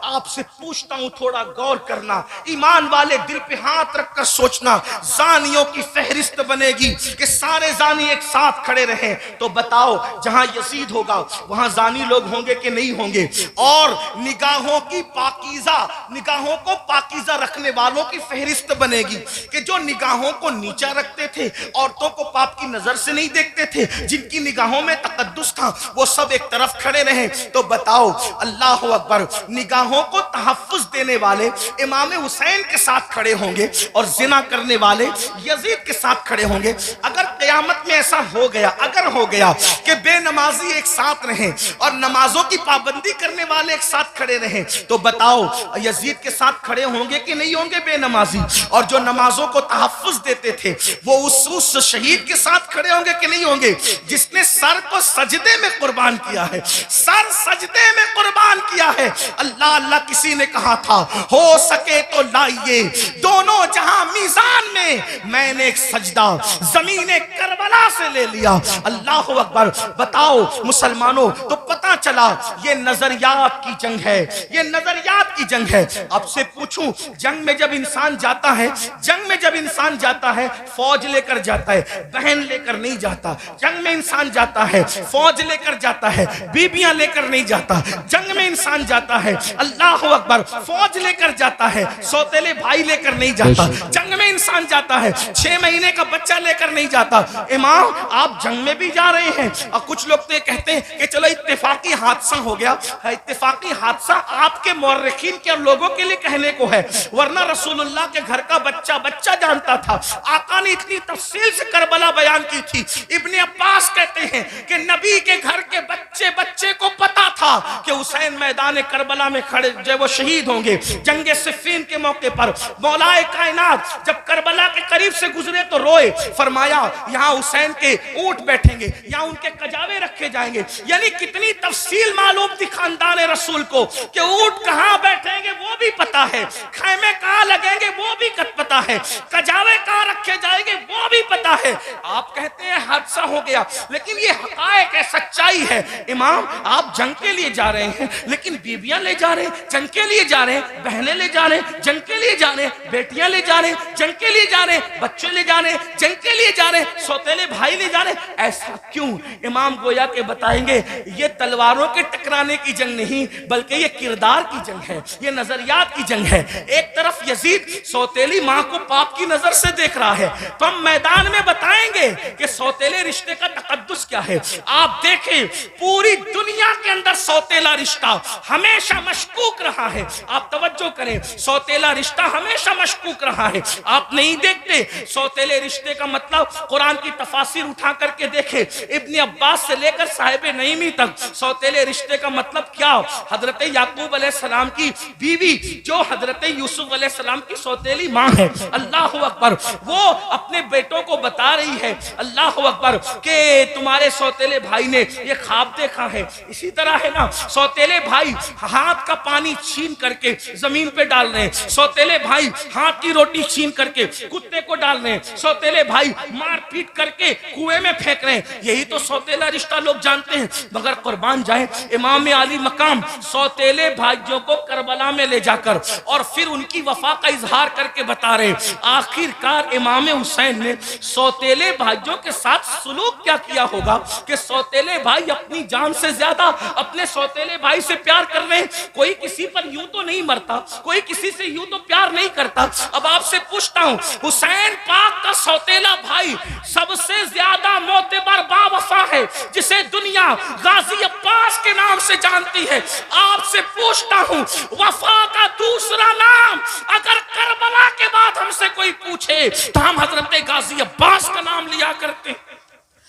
आपसे पूछता हूं थोड़ा गौर करना, ईमान वाले दिल पे हाथ रखकर सोचना। जानियों की फहरिस्त बनेगी कि सारे जानी एक साथ खड़े रहे। तो बताओ जहां यजीद होगा वहां जानी लोग होंगे कि नहीं होंगे? और निगाहों की पाकीज़ा, निगाहों को पाकीज़ा रखने वालों की फहरिस्त बनेगी कि जो निगाहों को नीचा रखते थे, औरतों को पाप की नजर से नहीं देखते थे, जिनकी निगाहों में तकद्दुस था, वो सब एक तरफ खड़े रहे। तो बताओ अल्लाह अकबर, निगाहों को तहफ्फुज देने वाले इमाम हुसैन के साथ खड़े होंगे और जिना करने वाले यजीद के साथ खड़े होंगे। अगर क़यामत में ऐसा हो गया, अगर हो गया कि बेनमाजी एक साथ रहे और नमाजों की पाबंदी करने वाले एक साथ खड़े रहे, तो बताओ यजीद के साथ खड़े होंगे कि नहीं होंगे बेनमाजी? और जो नमाजों को तहफ्फुज देते थे वो उस शहीद के साथ खड़े होंगे कि नहीं होंगे, जिसने सर को सजदे में कुर्बान किया है, सर सजदे में कुर्बान किया है। अल्लाह अल्लाह किसी ने कहा था, हो सके तो लाइए दोनों जहां मीजान में, मैंने एक सजदा जमीने करबला से ले लिया। अल्लाह अकबर। बताओ मुसलमानों, तो पता चला ये नजरियात की जंग है, ये नजरियात की जंग है। अब से पूछूं, जंग में जब इंसान जाता है, जंग में जब इंसान जाता है फौज लेकर जाता है, बहन लेकर नहीं जाता। जंग में इंसान जाता है फौज लेकर जाता है, बीबियां लेकर नहीं जाता। जंग में इंसान जाता है, अल्लाह अकबर, फौज लेकर जाता है, सौतेले भाई लेकर नहीं जाता। जंग में इंसान जाता है 6 महीने का बच्चा लेकर नहीं जाता। इमाम आप जंग में भी जा रहे हैं, और कुछ लोग तो ये कहते हैं कि चलो इत्तेफाकी हादसा हो गया। इत्तेफाकी हादसा आपके मुअर्रिखीन के लोगों के लिए कहने को है, वरना रसूलुल्लाह के घर का बच्चा बच्चा जानता था। आका ने इतनी तफसील से करबला बयान की थी। इब्ने अब्बास कहते हैं कि नबी के घर के बच्चे बच्चे को पता था कि हुसैन मैदान करबला में खड़े जब वो शहीद होंगे। जंगे सिफ़ीन के मौके पर मौलाए कायनात जब करबला के करीब से गुजरे तो रोए, फरमाया यहाँ हुसैन के ऊंट बैठेंगे, यहाँ उनके कजावे रखे जाएंगे। यानी कितनी तफसील मालूम थी खानदान रसूल को कि ऊंट कहाँ बैठेंगे वो भी पता है, खैमे कहाँ लगेंगे वो भी पता है, कजावे कहाँ रखे जाएंगे वो भी पता है। आप कहते हैं हादसा हो गया, लेकिन ये हकायक है, सच्चाई है। इमाम आप जंग के लिए जा रहे हैं, लेकिन बीबियां ले जा रहे हैं, जंग के लिए जा रहे हैं, बहनें ले जा रहे हैं, जंग के लिए जा रहे हैं, बेटियां ले जा रहे हैं, जंग के लिए जा रहे हैं, बच्चे ले जा रहे हैं, जंग के लिए जा रहे हैं, सौतेले भाई ले जा रहे हैं। ऐसा क्यों? इमाम गोया के बताएंगे ये तलवारों के टकराने की जंग नहीं, बल्कि ये किरदार की जंग है, ये नजरियात की जंग है। एक तरफ यजीद सौतेली मां को पाप की नजर से देख रहा है, तो हम मैदान में बताएंगे कि सौतेले रिश्ते का तकद्दुस क्या है। आप देखें पूरी दुनिया के अंदर सौतेला रिश्ता हमेशा मशकूक रहा है। आप तवज्जो करें, सौतेला रिश्ता हमेशा मशकूक रहा है। आप नहीं देखते सौतेले रिश्ते का मतलब? कुरान की तफासिर उठा करके देखे, इब्ने अब्बास से लेकर साहिब नईमी तक सौतेले रिश्ते का मतलब क्या? हजरत याकूब अलैहिस्सलाम की बीवी जो हजरत यूसुफ अलैहिस्सलाम की सौतेली मां है, अल्लाह अकबर, वो अपने बेटों को बता रही है, अल्लाह अकबर, के तुम्हारे सौतेले भाई ने ये ख्वाब देखा है। इसी तरह है ना, सौतेले भाई हाथ का पानी छीन करके जमीन पे डाल रहे हैं, सौतेले भाई हाथ की रोटी छीन करके कुत्ते को डाल रहे हैं, सौतेले भाई मार पीट करके कुएं में फेंक रहे हैं। यही तो सौतेला रिश्ता लोग जानते हैं। मगर कुर्बान जाए, इमाम आली मकाम सौतेले भाइयों को करबला में ले जाकर और फिर उनकी वफा का इजहार करके बता रहे, आखिरकार इमाम हुसैन ने सौतेले भाइयों के साथ सुलूक क्या किया होगा कि सौतेले भाई अपनी जान से ज्यादा अपने अपने सौतेले भाई से प्यार कर रहे हैं। कोई किसी पर यूं तो नहीं मरता, कोई किसी से यूं तो प्यार नहीं करता। अब आपसे पूछता हूं, हुसैन पाक का सौतेला भाई सबसे ज्यादा मोतबर बावफा है, जिसे दुनिया गाजी अब्बास के नाम से जानती है। आपसे पूछता हूं, वफा का दूसरा नाम अगर करबला के बाद हमसे कोई पूछे तो हम हजरत गाजी अब्बास का नाम लिया करते हैं।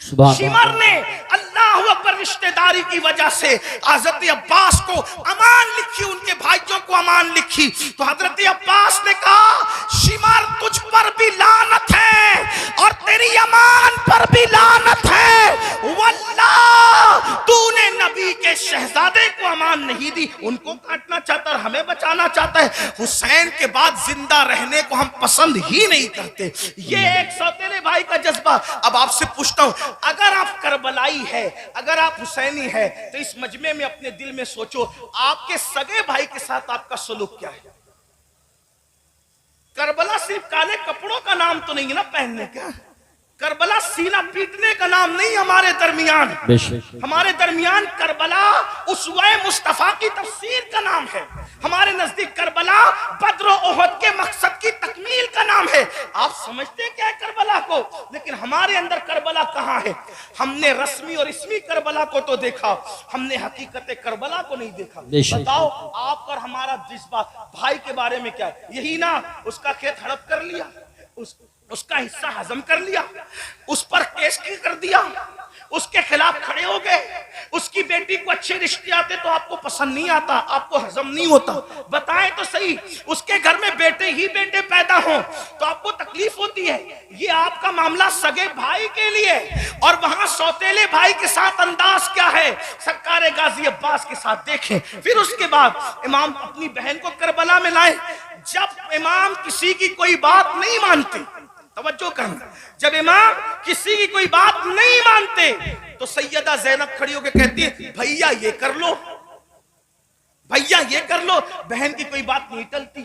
शिमर ने अल्लाह अकबर रिश्तेदारी की वजह से हजरत अब्बास को अमान लिखी, उनके भाइयों को अमान लिखी। तो हजरत अब्बास ने कहा, शिमर तुझ पर भी लानत है और तेरी अमान पर भी लानत है। वल्लाह तूने नबी के शहजादे को अमान नहीं दी, उनको काटना चाहता और हमें बचाना चाहता है। हुसैन के बाद जिंदा रहने को हम पसंद ही नहीं करते। ये एक सौतेले भाई का जज्बा। अब आपसे पूछता हूं, अगर आप करबलाई है, अगर आप हुसैनी है, तो इस मजमे में अपने दिल में सोचो, आपके सगे भाई के साथ आपका सलूक क्या है? करबला सिर्फ काले कपड़ों का नाम तो नहीं है ना पहनने का। करबला सीना पीटने का नाम नहीं हमारे दरमियान। हमारे दरमियान करबला उसवे मुस्तफा की तफसीर का नाम है। हमारे नजदीक करबला बद्र ओहद के मकसद की तकमील का नाम है। आप समझते क्या है करबला को? लेकिन हमारे अंदर करबला कहाँ है? हमने रस्मी और इसमी करबला को तो देखा, हमने हकीकत करबला को नहीं देखा। बताओ आप और हमारा जज्बा भाई के बारे में क्या है? यही ना, उसका खेत हड़प कर लिया, उसका हिस्सा हजम कर लिया, उस पर केस कर दिया, उसके खिलाफ खड़े हो गए, उसकी बेटी को अच्छे रिश्ते आते तो आपको पसंद नहीं आता, आपको हजम नहीं होता। बताएं तो सही, उसके घर में बेटे ही बेटे पैदा हो तो आपको तकलीफ होती है। ये आपका मामला सगे भाई के लिए, और वहां सौतेले भाई के साथ अंदाज क्या है? सरकार गाजी अब्बास के साथ देखें। फिर उसके बाद इमाम अपनी बहन को करबला में लाए। जब इमाम किसी की कोई बात नहीं मानते, तवज्जो करना, जब इमाम किसी की कोई बात नहीं मानते तो सैयदा ज़ैनब खड़ी होकर कहती है, भैया ये कर लो, भैया ये कर लो। बहन की कोई बात नहीं टलती।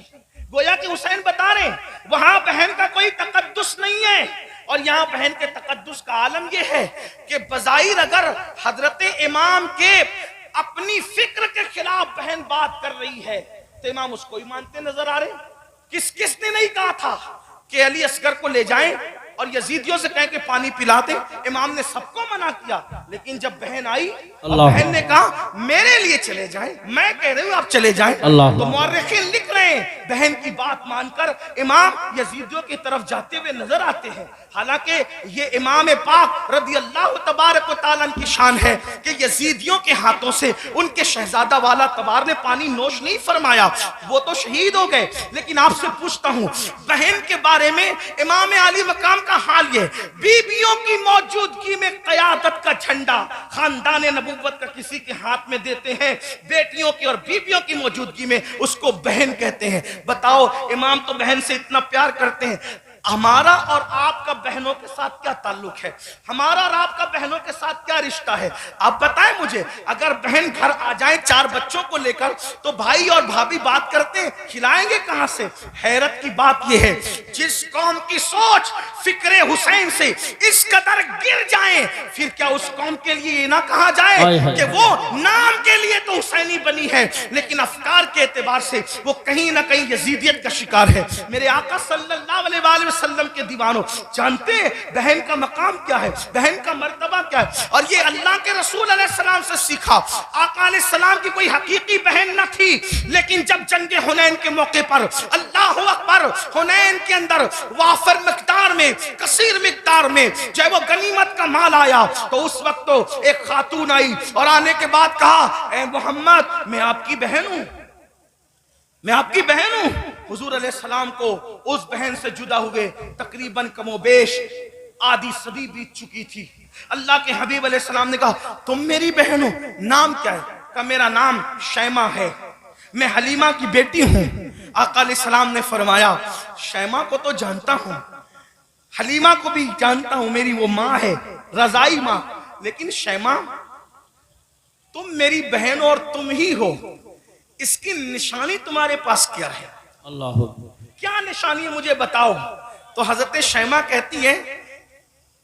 गोया कि हुसैन बता रहे वहां बहन का कोई तकद्दुस नहीं है, और यहां बहन के तकद्दुस का आलम यह है कि बज़ाहिर अगर हजरत इमाम के अपनी फिक्र के खिलाफ बहन बात कर रही है तो इमाम उसको ही मानते नजर आ रहे। किसने नहीं कहा था कि अली असगर को ले जाएं और यजीदियों से कह के पानी पिलाते? इमाम ने सबको मना किया, लेकिन जब बहन आई और बहन ने कहा मेरे लिए चले जाएं, मैं कह रही हूं आप चले जाएं, तो मुअर्रिखीन लिख रहे हैं बहन की बात मानकर इमाम यजीदियों की तरफ जाते हुए नजर आते हैं। हालांकि ये इमाम पाक रज़ी अल्लाह तबारक व तआला की शान है कि यजीदियों के हाथों से उनके शहजादा वाला तबार ने पानी नोश नहीं फरमाया, वो तो शहीद हो गए। लेकिन आपसे पूछता हूं, बहन के बारे में इमाम अली मकाम का हाल ये, बीबियों की मौजूदगी में क़यादत का झंडा खानदान नबुव्वत का किसी के हाथ में देते हैं, बेटियों की और बीबियों की मौजूदगी में उसको बहन कहते हैं। बताओ, इमाम तो बहन से इतना प्यार करते हैं। हमारा और आपका बहनों के साथ क्या ताल्लुक है? हमारा और आपका बहनों के साथ क्या रिश्ता है? आप बताएं मुझे। अगर बहन घर आ जाए 4 बच्चों को लेकर तो भाई और भाभी बात करते हैं, खिलाएंगे कहां से? हैरत की बात यह है, जिस कौम की सोच फिक्रे हुसैन से इस कदर गिर जाए, फिर क्या उस कौम के लिए ये ना कहा जाए कि वो नाम के लिए तो हुसैनी बनी है लेकिन अफकार के एतबार से वो कहीं ना कहीं यजीदियत का शिकार है। मेरे आका सल्लल्लाहु अलैहि वसल्लम के दीवानों, जानते हैं बहन का मकाम क्या है, बहन का मर्तबा क्या है? और ये अल्लाह के रसूल अलैहिस्सलाम से सीखा। आका अलैहिस्सलाम की कोई हकीकी बहन न थी, लेकिन जब जंगे हुनैन के मौके पर अल्लाहु अकबर, हुनैन के अंदर वाफर मिकदार में, कसीर मिकदार में जब वो गनीमत का माल आया तो उस वक्त तो एक खातून आई और आने के बाद कहा, ए मोहम्मद मैं आपकी बहन हूं, मैं आपकी बहन हूं। हुजूर अलैहिस्सलाम को उस बहन से जुदा हुए तकरीबन कमोबेश आधी सदी बीत चुकी थी। अल्लाह के हबीब अलैहिस्सलाम ने कहा, तुम मेरी बहन हो, नाम क्या है? कहा, मेरा नाम शैमा है, मैं हलीमा की बेटी हूं। आका अलैहिस्सलाम ने फरमाया, शैमा को तो जानता हूं, हलीमा को भी जानता हूं, मेरी वो माँ है, रजाई माँ, लेकिन शैमा तुम मेरी बहन और तुम ही हो, इसकी निशानी तुम्हारे पास क्या है? अल्लाह, क्या निशानी है मुझे बताओ। तो हजरत शैमा कहती है,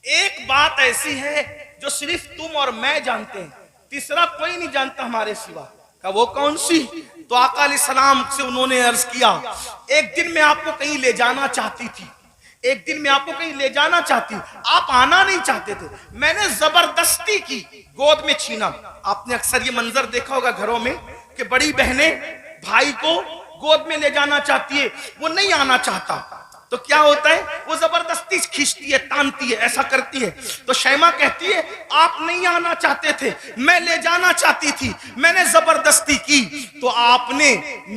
एक बात ऐसी है जो सिर्फ तुम और मैं जानते हैं, तीसरा कोई नहीं जानता हमारे सिवा। का वो कौन सी? तो आका अलैहिस्सलाम से उन्होंने अर्ज किया, एक दिन मैं आपको कहीं ले जाना चाहती थी, एक दिन मैं आपको कहीं ले जाना चाहती, आप आना नहीं चाहते थे, मैंने जबरदस्ती की, गोद में छीना। आपने अक्सर ये मंजर देखा होगा घरों में कि बड़ी बहनें भाई को गोद में ले जाना चाहती है, वो नहीं आना चाहता, तो क्या होता है, वो जबरदस्ती खींचती है, तानती है, ऐसा करती है। तो शैमा कहती है आप नहीं आना चाहते थे, मैं ले जाना चाहती थी, मैंने जबरदस्ती की, तो आपने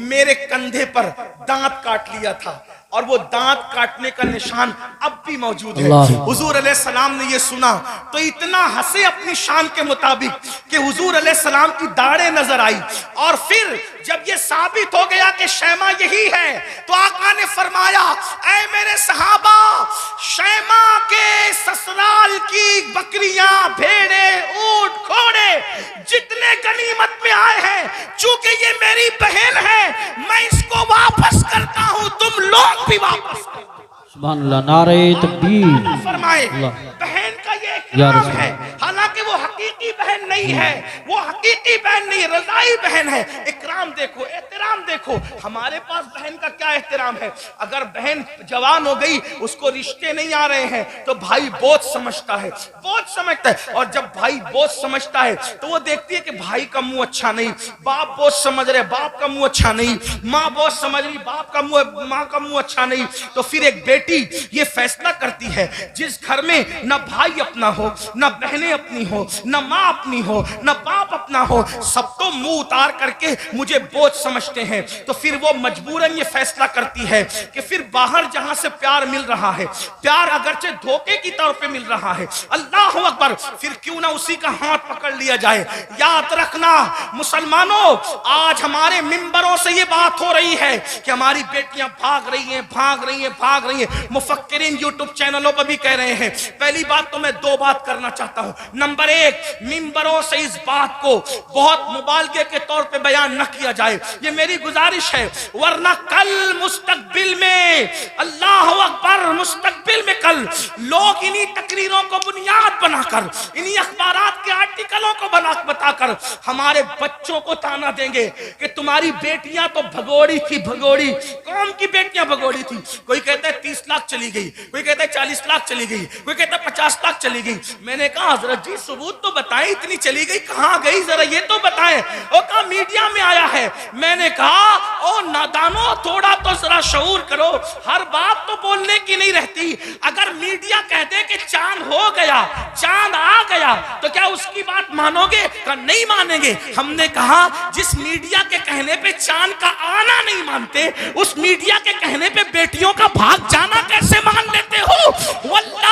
मेरे कंधे पर दांत काट लिया था, और वो दांत काटने का निशान अब भी मौजूद है। हुजूर अलैहिस्सलाम ने ये सुना तो इतना हंसे अपनी शान के मुताबिक कि हुजूर अलैहिस्सलाम की दाढ़ें नजर आई, और फिर जब ये साबित हो गया कि शैमा यही है, तो आका ने फरमाया, ऐ मेरे सहाबा, शैमा के ससुराल की बकरियां, भेड़े, ऊंट, घोड़े जितने गनीमत में आए हैं, चूंकि ये मेरी बहन है, मैं इसको वापस करता हूं, तुम लोग भी वापस करो। सुभान अल्लाह, नारे तकबीर। फरमाए बहन का ये इकराम है, हालांकि वो हकीकी बहन नहीं है, वो हकीकी बहन नहीं, रज़ाई बहन है। इकराम देखो, एहतराम देखो, हमारे पास बहन का क्या एहतराम है। अगर बहन जवान हो गई, उसको रिश्ते नहीं आ रहे हैं, तो भाई बोझ समझता है, बोझ समझता है, और जब भाई बोझ समझता है तो वो देखती है कि भाई का मुंह अच्छा नहीं, बाप बोझ समझ रहे, बाप का मुंह अच्छा नहीं, माँ बोझ समझ रही, बाप का मुंह, माँ का मुंह अच्छा नहीं, तो फिर एक बेटी ये फैसला करती है, जिस घर में न भाई अपना हो, न बहनें अपनी हो, न माँ अपनी हो, न बाप अपना हो, सब तो मुंह उतार करके मुझे बोझ समझते हैं, तो फिर वो मजबूरन ये फैसला करती है कि फिर बाहर जहां से प्यार मिल रहा है, प्यार अगरचे धोखे की तौर पे मिल रहा है, अल्लाह अकबर, फिर क्यों ना उसी का हाथ पकड़ लिया जाए। याद रखना मुसलमानों, आज हमारे मिंबरों से ये बात हो रही है कि हमारी बेटियां भाग रही हैं, भाग रही हैं, भाग रही हैं। मुफक्किरीन यूट्यूब चैनलों पर भी कह रहे हैं। पहली बात तो मैं दो बात करना चाहता हूं। नंबर एक, मिंबरों से इस बात को बहुत मुबालगे के तौर पे बयान न किया जाए, ये मेरी गुजारिश है, वरना कल मुस्तकबिल में, अल्लाह अकबर, मुस्तकबिल में कल लोग इन्हीं तकरीरों को बुनियाद बनाकर, इन्हीं अखबारात के आर्टिकलों को बताकर हमारे बच्चों को ताना देंगे कि तुम्हारी बेटियां तो भगोड़ी थी, भगोड़ी, कौम की बेटियां भगोड़ी थी। कोई कहता है 30 लाख चली गई, कोई कहता है 40 लाख चली गई, कोई कहता है 50 लाख चली गई। मैंने कहा हजरत जी सबूत तो बताएं, इतनी चली गई कहां गई, जरा ये तो बताएं। वो कहा मीडिया में आया है। मैंने कहा ओ नादानो, थोड़ा तो जरा शऊर करो, हर बात तो बोलने की नहीं रहती। अगर मीडिया कह दे कि चांद हो गया, चांद आ गया, तो क्या उसकी बात मानोगे? नहीं मानेंगे। हमने कहा जिस मीडिया के कहने पे चांद का आना नहीं मानते, उस मीडिया के कहने पे बेटियों का भाग जाना कैसे मान लेते हो? वल्लाह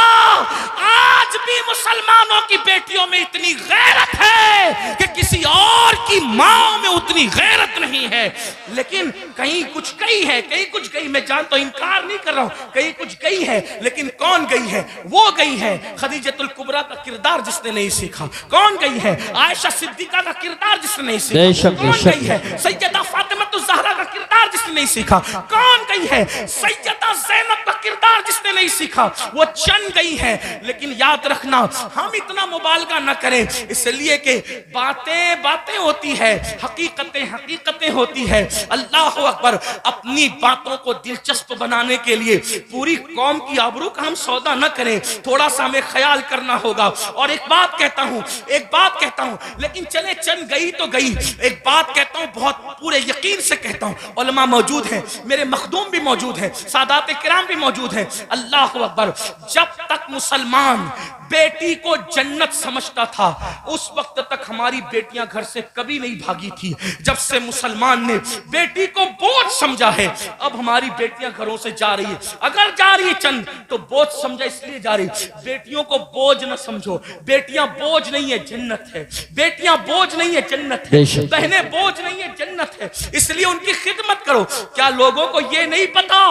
आज भी मुसलमानों की बेटियों में इतनी गैरत है कि किसी और की मां में उतनी गैरत नहीं है। लेकिन कहीं कुछ गई है, कहीं कुछ गई, मैं जानता हूं, इनकार नहीं कर रहा हूं, कहीं कुछ गई है, लेकिन कौन गई है? वो गई है खदीजतुल कुबरा का किरदार जिसने नहीं सीखा। कौन गई है? आयशा सिद्दीका का किरदार जिसने नहीं सीखा। कौन गई है? सैयदा फातिमा ज़हरा का किरदार जिसने नहीं सीखा। कौन गई है? सैयदा ज़ैनब का किरदार जिसने नहीं सीखा। वो चंद गई है। लेकिन याद रखना, हम इतना मुबालगा न करें, इसलिए कि बातें बातें होती है, हकीकतें हकीकतें होती है। अल्लाह अकबर, अपनी बातों को दिलचस्प बनाने के लिए पूरी कौम की आबरू का हम सौदा न करें, थोड़ा सा हमें ख्याल करना होगा। और एक बात कहता हूं, एक बात कहता हूं, लेकिन चले चंद गई तो गई, एक बात कहता हूं, बहुत पूरे यकीन से कहता हूं, उलमा मौजूद हैं, मेरे मखदूम भी मौजूद हैं, सादात किराम भी मौजूद हैं। अल्लाह अकबर, जब तक मुसलमान बेटी को जन्नत समझता था, उस वक्त तक हमारी बेटियां घर से कभी नहीं भागी थी। जब से मुसलमान ने बेटी को बोझ समझा है, अब हमारी बेटियां घरों से जा रही है। अगर जा रही है चंद तो बोझ समझा इसलिए जा रही। बेटियों को बोझ न समझो, बेटियां बोझ नहीं है, जन्नत है। बेटियां बोझ नहीं है, जन्नत है। बहनें बोझ नहीं है, जन्नत है। इसलिए उनकी खिदमत करो। क्या लोगों को यह नहीं पता,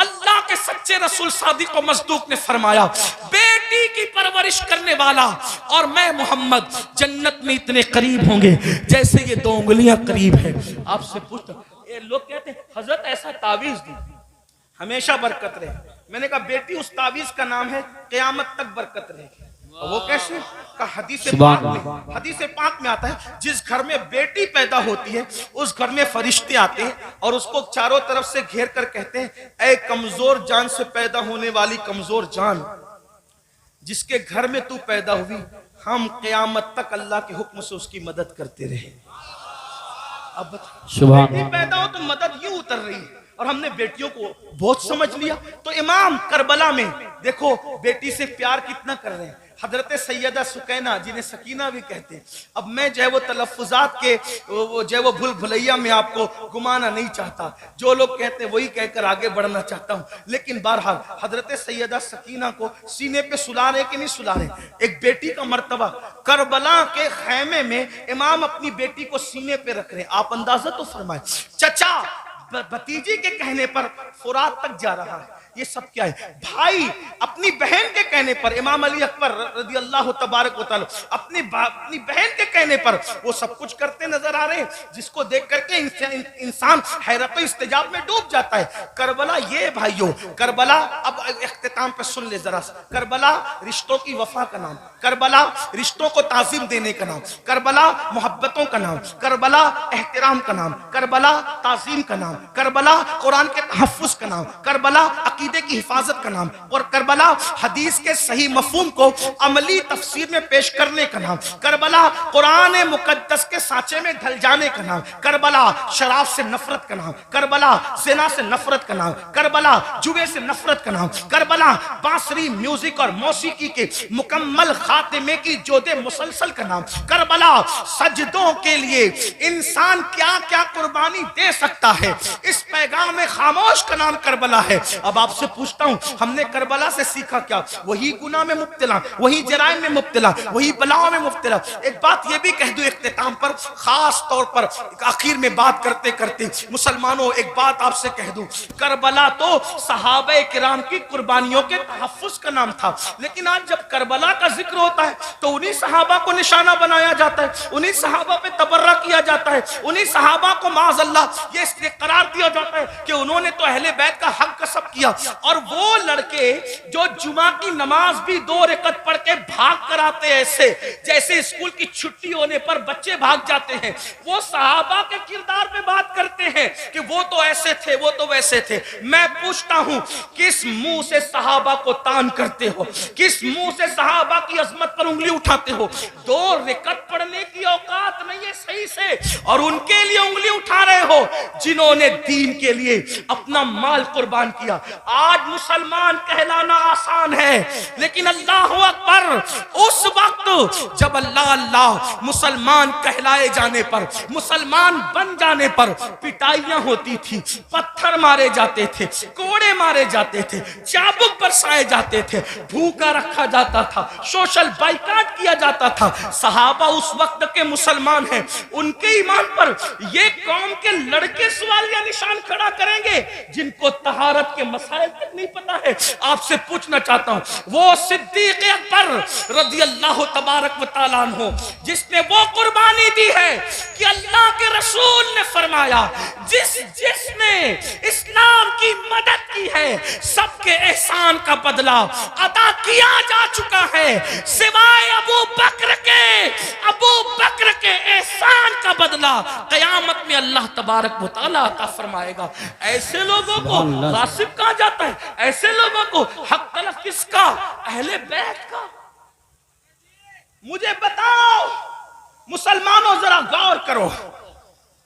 अल्लाह के सच्चे रसूल सादिक व मसदूक ने फरमाया, बेटी की परवरिश करने वाला और मैं मोहम्मद जन्नत में इतने करीब होंगे जैसे ये 2 उंगलियां करीब है। आपसे पूछता, ये लोग कहते हैं हजरत ऐसा तावीज दी हमेशा बरकत रहे। मैंने कहा बेटी, उस तावीज का नाम है क़यामत तक बरकत रहे। वो कैसे? का हदीस सुभान पाक में आता है, जिस घर में बेटी पैदा होती है उस घर में फरिश्ते आते हैं और उसको चारों तरफ से घेर कर कहते हैं, ऐ कमजोर जान से पैदा होने वाली कमजोर जान, जिसके घर में तू पैदा हुई, हम क़यामत तक अल्लाह के हुक्म से उसकी मदद करते रहे। अब बेटी पैदा हो तो मदद यूं उतर रही है और हमने बेटियों को बहुत समझ लिया। तो इमाम करबला में देखो बेटी से प्यार कितना कर रहे हैं। हजरत सैयदा सुकैना, जिन्हें सकीना भी कहते हैं। अब मैं जो है वो तलफ़ुज़ात के जो है वो भूल भुलैया में आपको घुमाना नहीं चाहता, जो लोग कहते हैं वही कहकर आगे बढ़ना चाहता हूँ। लेकिन बहरहाल हजरत सैयदा सकीना को सीने पे सुला रहे कि नहीं सुला रहे, एक बेटी का मर्तबा। करबला के खैमे में इमाम अपनी बेटी को सीने पे रख रहे हैं। आप अंदाजा तो फरमाए, चचा भतीजी के कहने पर फुरात तक जा रहा है, ये सब क्या है? भाई अपनी बहन के कहने पर, इमाम अली अकबर रज़ी अल्लाह तबारक व तआला अपनी बहन के कहने पर वो सब कुछ करते नजर आ रहे हैं, जिसको देख करके इंसान हैरत इस्तेजाब में डूब जाता है। करबला ये भाइयों, करबला अब इख्तिताम पे सुन ले जरा। करबला रिश्तों की वफा का नाम, करबला रिश्तों को ताज़ीम देने का नाम, करबला मोहब्बतों का नाम, करबला एहतराम का नाम, करबला ताज़ीम का नाम, करबला कुरान के तहफ़्फ़ुज़ का नाम, करबला अकीदे की हिफाजत का नाम, और करबला हदीस के सही मफहूम को अमली तफसीर में पेश करने का नाम, करबला कुरान मुकद्दस के सांचे में ढल जाने का नाम, करबला शराब से नफरत का नाम, करबला ज़िना से नफरत का नाम, करबला जुए से नफरत का नाम, करबला बांसुरी म्यूजिक और मौसीकी के मुकम्मल खातिमे की जोदे मुसलसल का नाम, करबला सजदों के लिए इंसान क्या क्या कुर्बानी दे सकता है, इस पैगाम में खामोश का नाम करबला है। अब आपसे पूछता हूं, हमने करबला से सीखा क्या? वही गुनाह में मुब्तला, वही जराइम में मुब्तला, वही बलाओं में मुब्तला। एक बात ये भी कह दूं इख्तिताम पर, खास तौर पर आखिर में बात करते करते, मुसलमानों एक बात आपसे कह दूं, करबला तो सहाबे किराम की कुर्बानियों के तहफ्फुज़ का नाम था, लेकिन आज जब करबला का जिक्र होता है तो उन्हीं सहाबा को निशाना बनाया जाता है, उन्हीं सहाबा पे तबर्रा किया जाता है, उन्हीं सहाबा को माज़अल्लाह ये इसलिए करार दिया जाता है कि उन्होंने तो अहले बैत का हक कसब किया। और वो लड़के जो जुमा की नमाज भी 2 रकअत पढ़ के भाग कर आते हैं, ऐसे जैसे स्कूल की छुट्टी होने पर बच्चे भाग जाते हैं, वो सहाबा के किरदार पे बात करते हैं कि वो तो ऐसे थे, वो तो वैसे थे। मैं पूछता हूं, किस मुंह से सहाबा को तान करते हो? किस मुंह से सहाबा की अजमत पर उंगली उठाते हो? 2 रकअत पढ़ने की औकात नहीं है सही से, और उनके लिए उंगली उठा रहे हो जिन्होंने दीन के लिए अपना माल कुर्बान किया। आज मुसलमान कहलाना आसान है, लेकिन अल्लाह अकबर, उस वक्त जब अल्लाह अल्लाह मुसलमान कहलाए जाने पर, मुसलमान बन जाने पर पिटाइयां होती थी, पत्थर मारे जाते थे, कोड़े मारे जाते थे, चाबुक बरसाए जाते थे, भूखा रखा जाता था, सोशल बाइकाट किया जाता था। सहाबा उस वक्त के मुसलमान हैं, उनके ईमान पर ये कौम के लड़के सवाल या निशान खड़ा करेंगे जिनको तहारत के मसाइल तक नहीं पता है। आपसे पूछना चाहता हूं, वो सिद्दीक अकबर रज़ी अल्लाह तबारक व तआला अन्हु जिसने वो कुर्बानी दी है कि अल्लाह के रसूल ने फरमाया, जिसने इस्लाम की मदद की है सबके एहसान का बदला अदा किया जा चुका है, सिवाय अबू बकर के एहसान का बदला क़यामत में अल्लाह तबारक व तआला अता फरमाएगा। ऐसे लोगों को गासिब कहा जाता है, ऐसे लोगों को हक तलफ किसका? अहले बैत का। मुझे बताओ मुसलमानों, जरा गौर करो,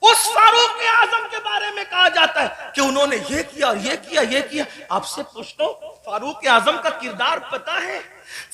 उस फारूक आजम के बारे में कहा जाता है कि उन्होंने ये किया, ये किया, ये किया। आपसे पूछता हूं, फारूक आजम का किरदार पता है?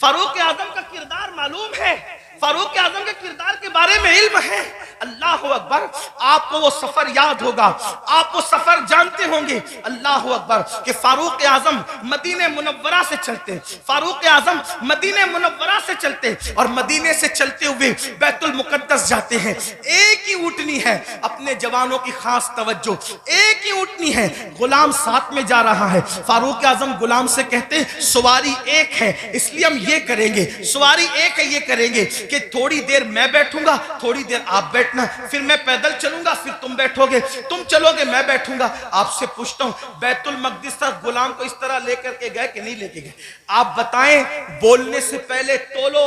फारूक आजम का किरदार मालूम है? फारूक आजम के किरदार के बारे में इल्म है? अल्लाह अकबर, आपको वो सफर याद होगा, आप वो सफर जानते होंगे। अल्लाह अकबर कि फारूक आजम मदीने मुनव्वरा से चलते, फारूक आजम मदीने मुनव्वरा से चलते और मदीने से चलते हुए बैतुल मुकद्दस जाते हैं। एक ही ऊँटनी है, अपने जवानों की खास तवज्जो, एक ही ऊँटनी है, गुलाम साथ में जा रहा है। फारूक आजम गुलाम से कहते, सवारी एक है इसलिए हम ये करेंगे, सवारी एक है ये करेंगे कि थोड़ी देर मैं बैठूंगा, थोड़ी देर आप बैठना, फिर मैं पैदल चलूंगा, फिर तुम बैठोगे, तुम चलोगे, मैं बैठूंगा। आपसे पूछता हूं, बैतुल मक़दिस तक गुलाम को इस तरह लेकर के गए कि नहीं लेके गए? आप बताएं, बोलने से पहले तोलो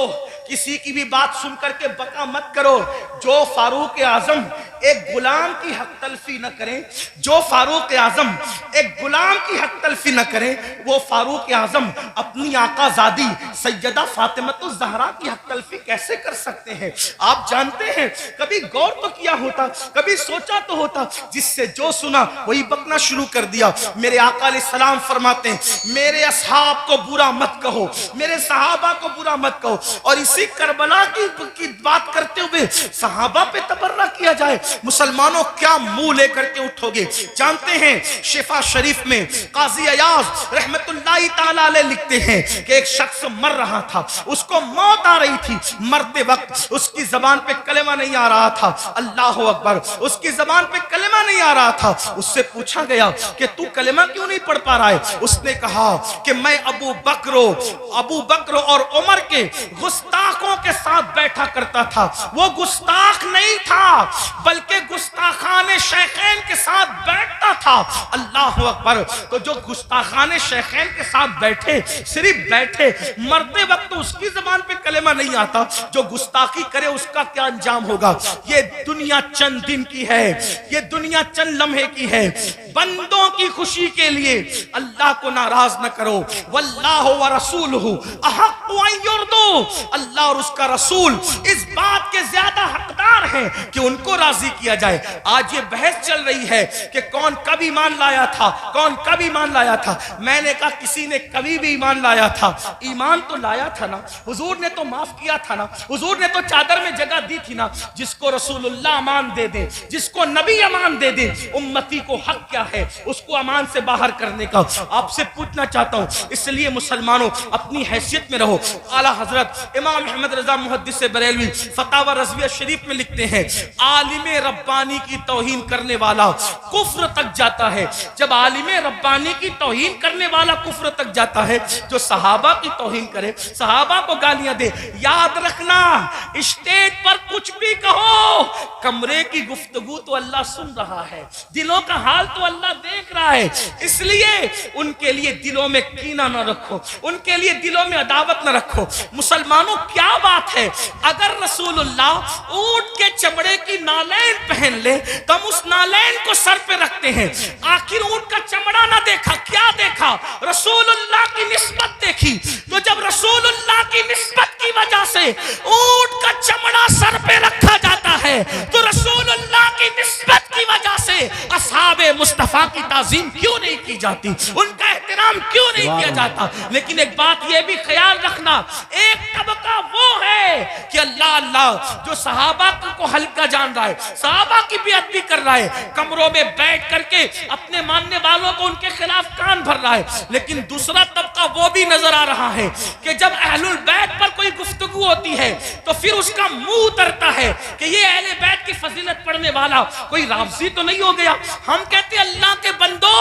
किसी की भी बात सुन करके बका मत करो। जो फारूक आजम एक गुलाम की हक तलफी न करें, जो फारूक आजम एक गुलाम की हक तलफी न करें, वो फारूक आजम अपनी आकाजादी सैयदा फातिमा ज़हरा की हक तलफी कैसे कर सकते हैं? आप जानते हैं, कभी गौर तो किया होता, कभी सोचा तो होता, जिससे जो सुना वही बकना शुरू कर दिया। मेरे आका अलैहिस्सलाम फरमाते हैं, मेरे असहाब को बुरा मत कहो, मेरे सहाबा को बुरा मत कहो। और इसी करबला की बात करते हुए सहाबा पे तबर्रा किया जाए, मुसलमानों क्या मुंह लेकर के उठोगे? जानते हैं शिफा शरीफ में काजी अयाज रहमतुल्लाहि ताला अलैह लिखते हैं कि एक शख्स मर रहा था, उसको मौत आ रही थी, मरते वक्त उसकी जबान पे कलेमा नहीं आ रहा था, अल्लाह अकबर, उसकी जबान पे कलेमा नहीं आ रहा था। उससे पूछा गया कि तू कलेमा क्यों नहीं पढ़ पा रहा है? उसने कहा कि मैं अबू बकर और उमर के गुस्ताखों के साथ बैठा करता था। वो गुस्ताख नहीं था, बल्कि गुस्ताखाने शेखैन के साथ बैठता था। अल्लाह अकबर। तो जो गुस्ताखाने शेखैन के साथ बैठे, सिर्फ बैठे, मरते वक्त तो उसकी जबान पे कलेमा नहीं आता, जो गुस्ताखी करे उसका क्या अंजाम होगा? ये दुनिया चंद दिन की है, ये दुनिया चंद लम्हे की है। बंदों की खुशी के लिए अल्लाह को नाराज न करो। वल्लाहु व रसूलुहु अहक्कु अन युर्दू, अल्लाह और उसका रसूल इस बात के ज्यादा हकदार हैं कि उनको राजी किया जाए। आज ये बहस चल रही है कि कौन कब ईमान लाया था, कौन कब ईमान लाया था। मैंने कहा किसी ने कभी भी ईमान लाया था, ईमान तो लाया था ना, हुजूर ने तो माफ किया था ना, हुजूर ने तो चादर में जगह दी थी ना। जिसको रसूलुल्लाह अमान दे दे, जिसको नबी अमान दे दे, उम्मती को हक क्या है उसको अमान से बाहर करने का। आपसे पूछना चाहता हूं, इसलिए मुसलमानों अपनी हैसियत में रहो। आला हजरत इमाम अहमद रजा मुहद्दिस बरेलवी फतावा रज़विया शरीफ में लिखते हैं, आलिम रब्बानी की तौहीन करने वाला कुफ्र तक जाता है। जब आलिम रब्बानी की तौहीन करने वाला कुफ्र तक जाता है, जो सहाबा की तौहीन करे, सहाबा को गालियां दे, याद रखना स्टेज पर कुछ भी कहो, कमरे की गुफ्तगू तो अल्लाह सुन रहा है, दिलों का हाल तो अल्लाह देख रहा है। इसलिए उनके लिए दिलों में कीना न रखो, उनके लिए दिलों में अदावत न रखो। मुसलमानों क्या बात है, अगर रसूलुल्लाह ऊंट के चमड़े की नालैन पहन ले तो हम उस नालैन को सर पे रखते हैं। आखिर ऊंट का चमड़ा ना देखा, क्या देखा? रसूलुल्लाह की निस्बत देखी। तो जब रसूलुल्लाह की निस्बत की वजह से ऊंट का चमड़ा सर पे रखा जाता है, तो रसूलुल्लाह की निस्बत की वजह से असहाबे मुस्तफा की ताजीम क्यों नहीं की जाती, उनका एहतराम क्यों नहीं किया जाता? लेकिन एक बात यह भी ख्याल रखना, एक तबका वो है कि अल्लाह अल्लाह जो सहाबा को हल्का जान रहा है, सहाबा की बेअदबी कर रहा है, कमरों में बैठ करके अपने मानने वालों को उनके खिलाफ कान भर रहा है। लेकिन दूसरा तबका वो भी नजर आ रहा है कि जब अहलुल बैत पर कोई गुफ्तगू होती है तो फिर उसका मुंह उतरता है कि ये अहले बैत की फजीलत पढ़ने वाला कोई राफजी तो नहीं हो गया। हम कहते अल्लाह के बंदो,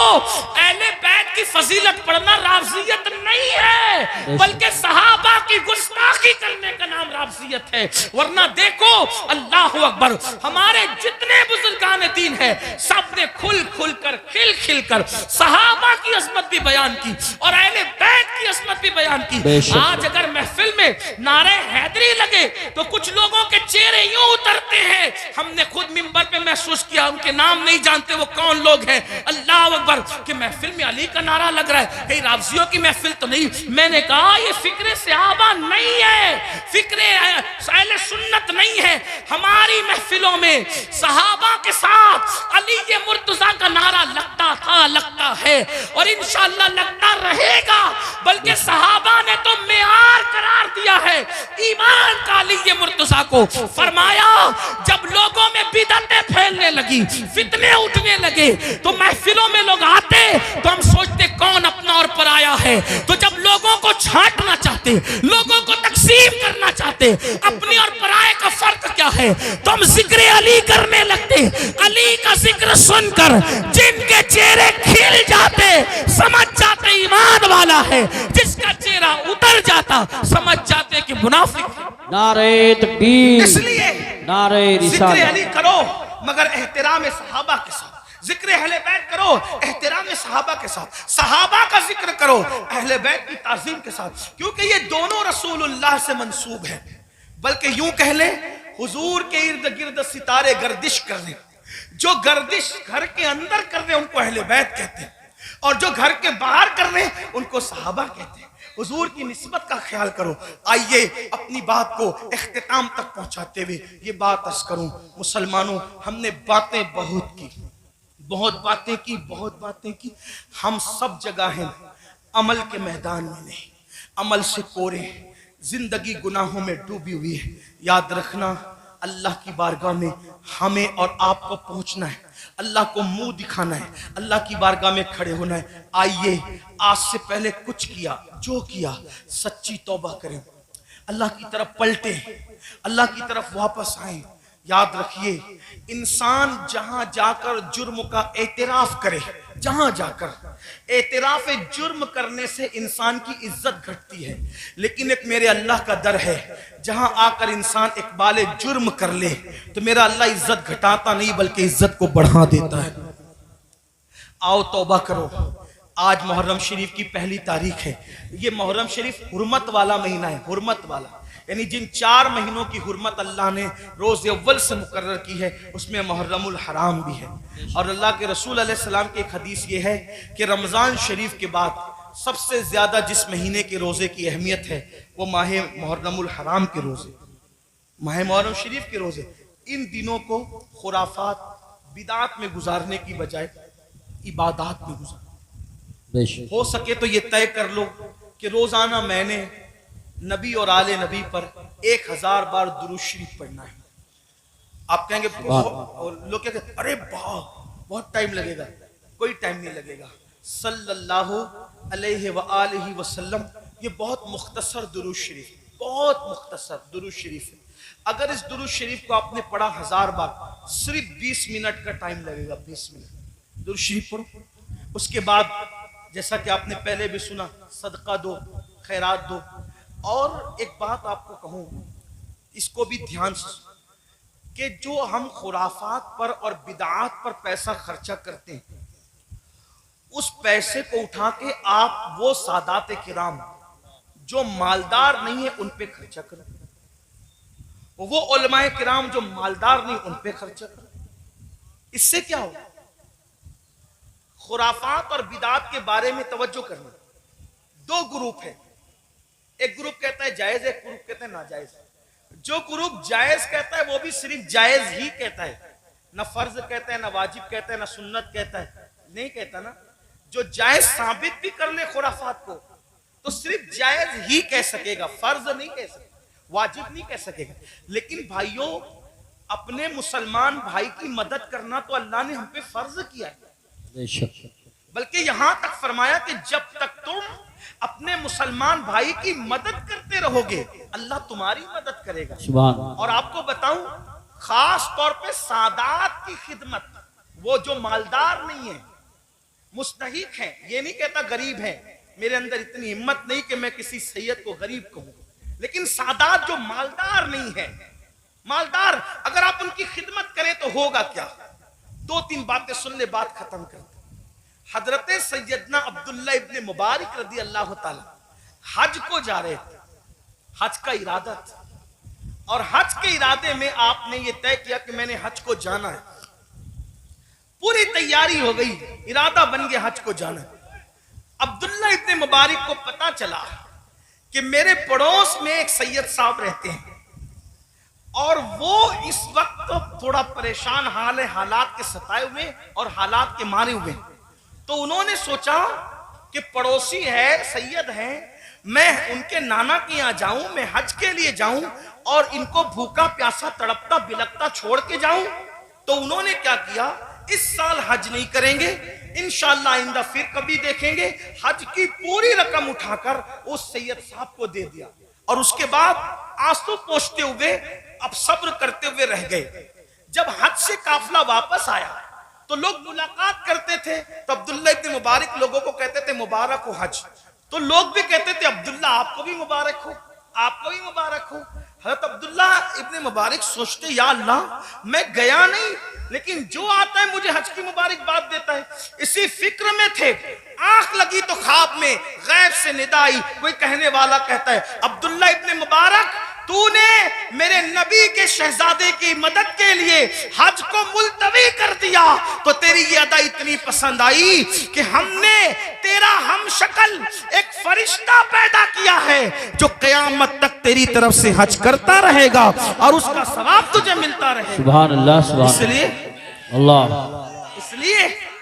अहले बैत की फजीलत पढ़ना राफजियत नहीं है, बल्कि सहाबा की गुस्ताखी करने का नाम राफजियत है। वरना देखो अल्लाह अकबर, हमारे जितने बुजुर्गान दीन है सब ने खुल खुल कर, खिल खिल कर सहाबा की अजमत भी बयान की और अहले बैत की अजमत भी बयान की। आज अगर महफिल में नारे हैदरी लगे तो कुछ लोगों के चेहरे यूं उतरते हैं, हमने खुद मिंबर पे महसूस किया, उनके नाम नहीं जानते वो कौन लोग हैं। अल्लाह अकबर कि महफिल में अली का नारा लग रहा है, कहीं राफजियों की महफिल तो नहीं। मैंने कहा ये फिक्रे सहाबा नहीं है, फिक्रे अहले सुन्नत नहीं है। हमारी महफिलों में सहाबा के साथ अली मुर्तजा का नारा लगता था, लगता है और इंशाअल्लाह लगता रहेगा। बल्कि सहाबा ने तो मेयार करार दिया है ईमान का अली मुर्तजा को। फरमाया जब लोगों में बिदअतें फैलने लगी, फितने उठने लगे, तो महफिलों में लोग आते तो हम सोचते कौन अपना और पराया है। तो जब लोगों को छांटना चाहते, लोगों को तकसीम करना चाहते, अपने और पराये का फर्क क्या है, तो हम जिक्र अली करने लगते। अली का जिक्र सुनकर जिनके चेहरे खिल जाते, समझ जाते ईमान वाला है, जिसका चेहरा उतर जाता समझ जाते कि मुनाफिक। नारे तकबीर, इसलिए नारे जिक्र रिसालत। अली करो मगर एहतराम सहाबा के साथ, जिक्र अहले बैत करो एहतराम सहाबा के साथ, सहाबा का जिक्र करो अहले बैत की ताजीम के साथ, क्योंकि ये दोनों रसूलुल्लाह से मंसूब है। बल्कि यूं कह ले हुजूर के इर्द गिर्द सितारे गर्दिश कर रहे। जो गर्दिश घर के अंदर कर रहे उनको अहले बैत कहते हैं, और जो घर के बाहर कर रहे उनको सहाबा कहते हैं। हुजूर की निस्बत का ख्याल करो। आइए अपनी बात को इख्तिताम तक पहुंचाते हुए ये बात अर्ज करूं, मुसलमानों, हमने बातें बहुत की, बहुत बातें की। हम सब जगह हैं, अमल के मैदान में नहीं, अमल से कोरे, जिंदगी गुनाहों में डूबी हुई है। याद रखना, अल्लाह की बारगाह में हमें और आपको पहुंचना है, अल्लाह को मुंह दिखाना है, अल्लाह की बारगाह में खड़े होना है। आइए आज से पहले कुछ किया, जो किया सच्ची तौबा करें, अल्लाह की तरफ पलटे, अल्लाह की तरफ वापस आए। याद रखिए, इंसान जहां जाकर जुर्म का एतराफ करे, जहां जाकर एतराफ जुर्म करने से इंसान की इज्जत घटती है, लेकिन एक मेरे अल्लाह का दर है, जहां आकर इंसान इकबाल जुर्म कर ले तो मेरा अल्लाह इज्जत घटाता नहीं बल्कि इज्जत को बढ़ा देता है। आओ तौबा करो। आज मुहर्रम शरीफ की पहली तारीख है। ये मुहर्रम शरीफ हुर्मत वाला महीना है, हुर्मत वाला, यानी जिन 4 महीनों की हुर्मत अल्लाह ने रोज़ अव्वल से मुकर्रर की है उसमें मुहर्रमुल हराम भी है। और अल्लाह के रसूल अलैहि सलाम की एक हदीस ये है कि रमज़ान शरीफ के बाद सबसे ज़्यादा जिस महीने के रोज़े की अहमियत है वो माह मुहर्रमुल हराम के रोज़े, माह मुहर्रम शरीफ के रोज़े। इन दिनों को खुराफात बिदात में गुजारने की बजाय इबादात में गुजार। हो सके तो ये तय कर लो कि रोजाना मैंने नबी और आले नबी पर 1000 बार दुरूद शरीफ पढ़ना है। आप कहेंगे, लोग कहते हैं अरे वाह बहुत टाइम लगेगा। कोई टाइम नहीं लगेगा। सल्लल्लाहु अलैहि व आलिहि वसल्लम, ये बहुत मुख्तसर दुरूद शरीफ, बहुत मुख्तसर दुरूद शरीफ है। अगर इस दुरूद शरीफ को आपने पढ़ा 1000 बार, सिर्फ 20 मिनट का टाइम लगेगा। 20 मिनट दुरूद शरीफ पढ़ो। उसके बाद जैसा कि आपने पहले भी सुना, सदका दो, खैरात दो। और एक बात आपको कहूं, इसको भी ध्यान से, कि जो हम खुराफात पर और बिदात पर पैसा खर्चा करते हैं, उस पैसे को उठा के आप वो सादात किराम जो मालदार नहीं है उन पे खर्चा करो, वो उलमाए किराम जो मालदार नहीं उन पे खर्चा करो। इससे क्या होगा? खुराफात और बिदात के बारे में तवज्जो करना। 2 ग्रुप है, एक ग्रुप कहता है जायज, एक ग्रुप कहता है नाजायज। जो ग्रुप जायज कहता है वो भी सिर्फ जायज ही कहता है, ना फर्ज कहता है, ना वाजिब कहता है, ना सुन्नत कहता है, नहीं कहता ना। जो जायज साबित भी कर ले खुराफात को तो सिर्फ जायज ही कह सकेगा, फर्ज नहीं कह सकेगा, वाजिब नहीं कह सकेगा। लेकिन भाइयों, अपने मुसलमान भाई की मदद करना तो अल्लाह ने हम पे फर्ज किया है। बल्कि यहां तक फरमाया कि जब तक तुम अपने मुसलमान भाई की मदद करते रहोगे अल्लाह तुम्हारी मदद करेगा। और आपको बताऊं, खास तौर पे सादात की खिदमत, वो जो मालदार नहीं है, मुस्तहिक हैं, ये नहीं कहता गरीब हैं, मेरे अंदर इतनी हिम्मत नहीं कि मैं किसी सैयद को गरीब कहूं, लेकिन सादात जो मालदार नहीं है, मालदार अगर आप उनकी खिदमत करें तो होगा क्या? 2-3 बातें सुन ले, बात खत्म करते। हजरत सैयदना अब्दुल्ला इब्ने मुबारक रदी अल्लाह ताला हज को जा रहे थे, हज का इरादा था, और हज के इरादे में आपने ये तय किया कि मैंने हज को जाना है। पूरी तैयारी हो गई, इरादा बन गया हज को जाना है। अब्दुल्ला इब्ने मुबारक को पता चला कि मेरे पड़ोस में एक सैयद साहब रहते हैं और वो इस वक्त थोड़ा परेशान हाल है, हालात के सताए हुए और हालात के मारे हुए। तो उन्होंने सोचा कि पड़ोसी है, सैयद है, मैं उनके नाना के यहाँ जाऊं, मैं हज के लिए जाऊं और इनको भूखा प्यासा तड़पता बिलकता छोड़ के जाऊं। तो उन्होंने क्या किया, इस साल हज नहीं करेंगे, इंशाअल्लाह आइंदा फिर कभी देखेंगे। हज की पूरी रकम उठाकर उस सैयद साहब को दे दिया और उसके बाद आंसू पोंछते हुए, अब सब्र करते हुए रह गए। जब हज से काफिला वापस आया तो लोग मुलाकात करते थे, तो अब्दुल्ला इब्ने मुबारक लोगों को कहते थे मुबारक हो हज। तो लोग भी कहते थे अब्दुल्ला आपको भी मुबारक हो, आपको भी मुबारक हो। हज़रत अब्दुल्ला इब्ने मुबारक सोचते, या अल्लाह मैं गया नहीं, लेकिन जो आता है मुझे हज की मुबारकबाद देता है। इसी फिक्र में थे, आंख लगी तो ख्वाब में गैब से निदा आई, कोई कहने वाला कहता है अब्दुल्ला इब्ने मुबारक तूने मेरे नबी के शहजादे की मदद के लिए हज को मुलतवी कर दिया तो तेरी ये अदा इतनी पसंद आई कि हमने तेरा हम शक्ल एक फरिश्ता पैदा किया है जो क़यामत तक तेरी तरफ से हज करता रहेगा और उसका सवाब तुझे मिलता रहेगा। सुभान अल्लाह, सुभान इसलिए अल्लाह।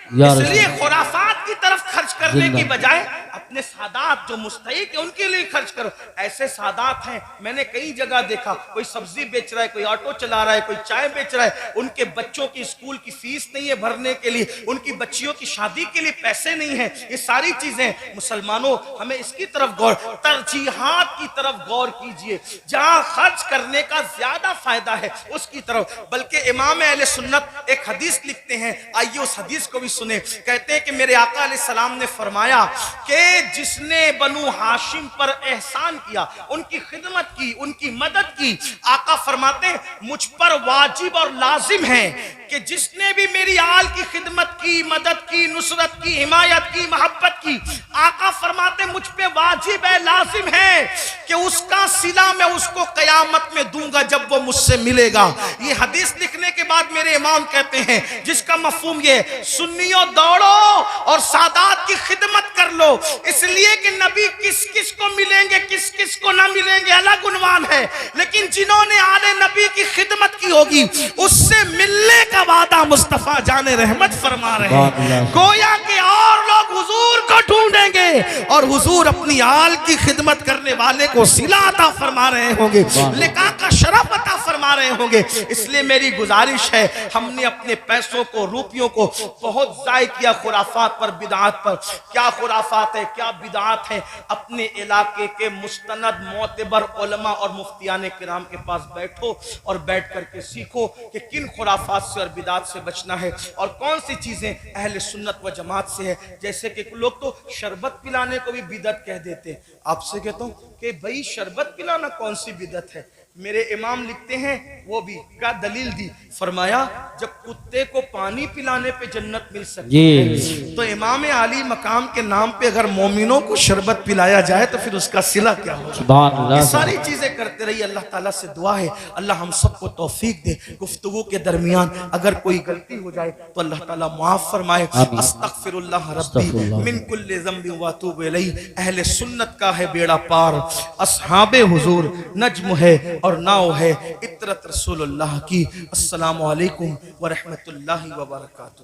इसलिए खुराफात की तरफ खर्च करने की बजाय अपने सादात जो मुस्तहिक है उनके लिए खर्च करो। ऐसे सादात हैं, मैंने कई जगह देखा, कोई सब्जी बेच रहा है, कोई ऑटो चला रहा है, कोई चाय बेच रहा है, उनके बच्चों की स्कूल की फीस नहीं है भरने के लिए, उनकी बच्चियों की शादी के लिए पैसे नहीं है। ये सारी चीजें मुसलमानों हमें इसकी तरफ गौर, तरजीहात की तरफ गौर कीजिए, जहां खर्च करने का ज्यादा फायदा है उसकी तरफ। बल्कि इमाम अहले सुन्नत एक हदीस लिखते हैं, आइए उस हदीस को भी सुने। कहते हैं कि मेरे आका अलैहिस्सलाम ने फरमाया कि जिसने बनु हाशिम पर एहसान किया, उनकी खिदमत की, उनकी मदद की, आका फरमाते मुझ पर वाजिब और लाजिम है कि जिसने भी मेरी आल की खिदमत की, मदद की, नुसरत की, हिमायत की, मोहब्बत की, आका फरमाते मुझ पे वाजिब है, लाजिम है कि उसका सिला मैं उसको कयामत में दूंगा जब वो मुझसे मिलेगा। ये हदीस लिखने के बाद मेरे इमाम कहते हैं जिसका मफहूम ये, सुन्नियों दौड़ो और सादात की खिदमत कर लो, इसलिए कि नबी किस किस को मिलेंगे, किस किस को ना मिलेंगे अलग उन्वान है, लेकिन जिन्होंने आले नबी की खिदमत की होगी उससे मिलने का वादा मुस्तफा जाने रहमत फरमा रहे हैं। गोया के और लोग हुजूर को ढूंढेंगे और हुजूर अपनी आल की खिदमत करने वाले को सिला अता फरमा रहे होंगे, लिका का शरफ अता फरमा रहे होंगे। इसलिए मेरी गुजारिश है, हमने अपने पैसों को, रुपयों को बहुत जाय किया खुराफात पर, बिदात पर। क्या खुराफात है, क्या बिदात है? अपने इलाके के मुस्तनद मोतबर उलमा और मुफ्तियान किराम के पास बैठो और बैठ करके सीखो कि किन खुराफात से और बिदात से बचना है और कौन सी चीजें अहले सुन्नत व जमात से है। जैसे कि लोग तो शरबत पिलाने को भी बिदत कह देते हैं। आपसे कहता हूं कि भाई शरबत पिलाना कौन सी बिदत है? मेरे इमाम लिखते हैं, वो भी क्या दलील दी, फरमाया जब कुत्ते को पानी पिलाने पे जन्नत मिल सकती है तो इमाम आली मकाम के नाम पे अगर मोमिनों को शरबत पिलाया जाए तो फिर उसका सिला क्या होगा। ये सारी चीजें करते रहिए। अल्लाह ताला से दुआ है अल्लाह हम सबको तौफीक दे। गुफ्तगू के दरमियान अगर कोई गलती हो जाए तो अल्लाह ताला माफ फरमाए। अस्तगफिरुल्लाह रब्बी मिन कुल्लि ज़ंबि व अतूबु इलैहि। अहले सुन्नत का है बेड़ा पार, अस्हाबे हुजूर नज्म है और नाव है इतरत रसूलुल्लाह की। अस्सलामु अलैकुम व रहमतुल्लाहि व बरकातुहू।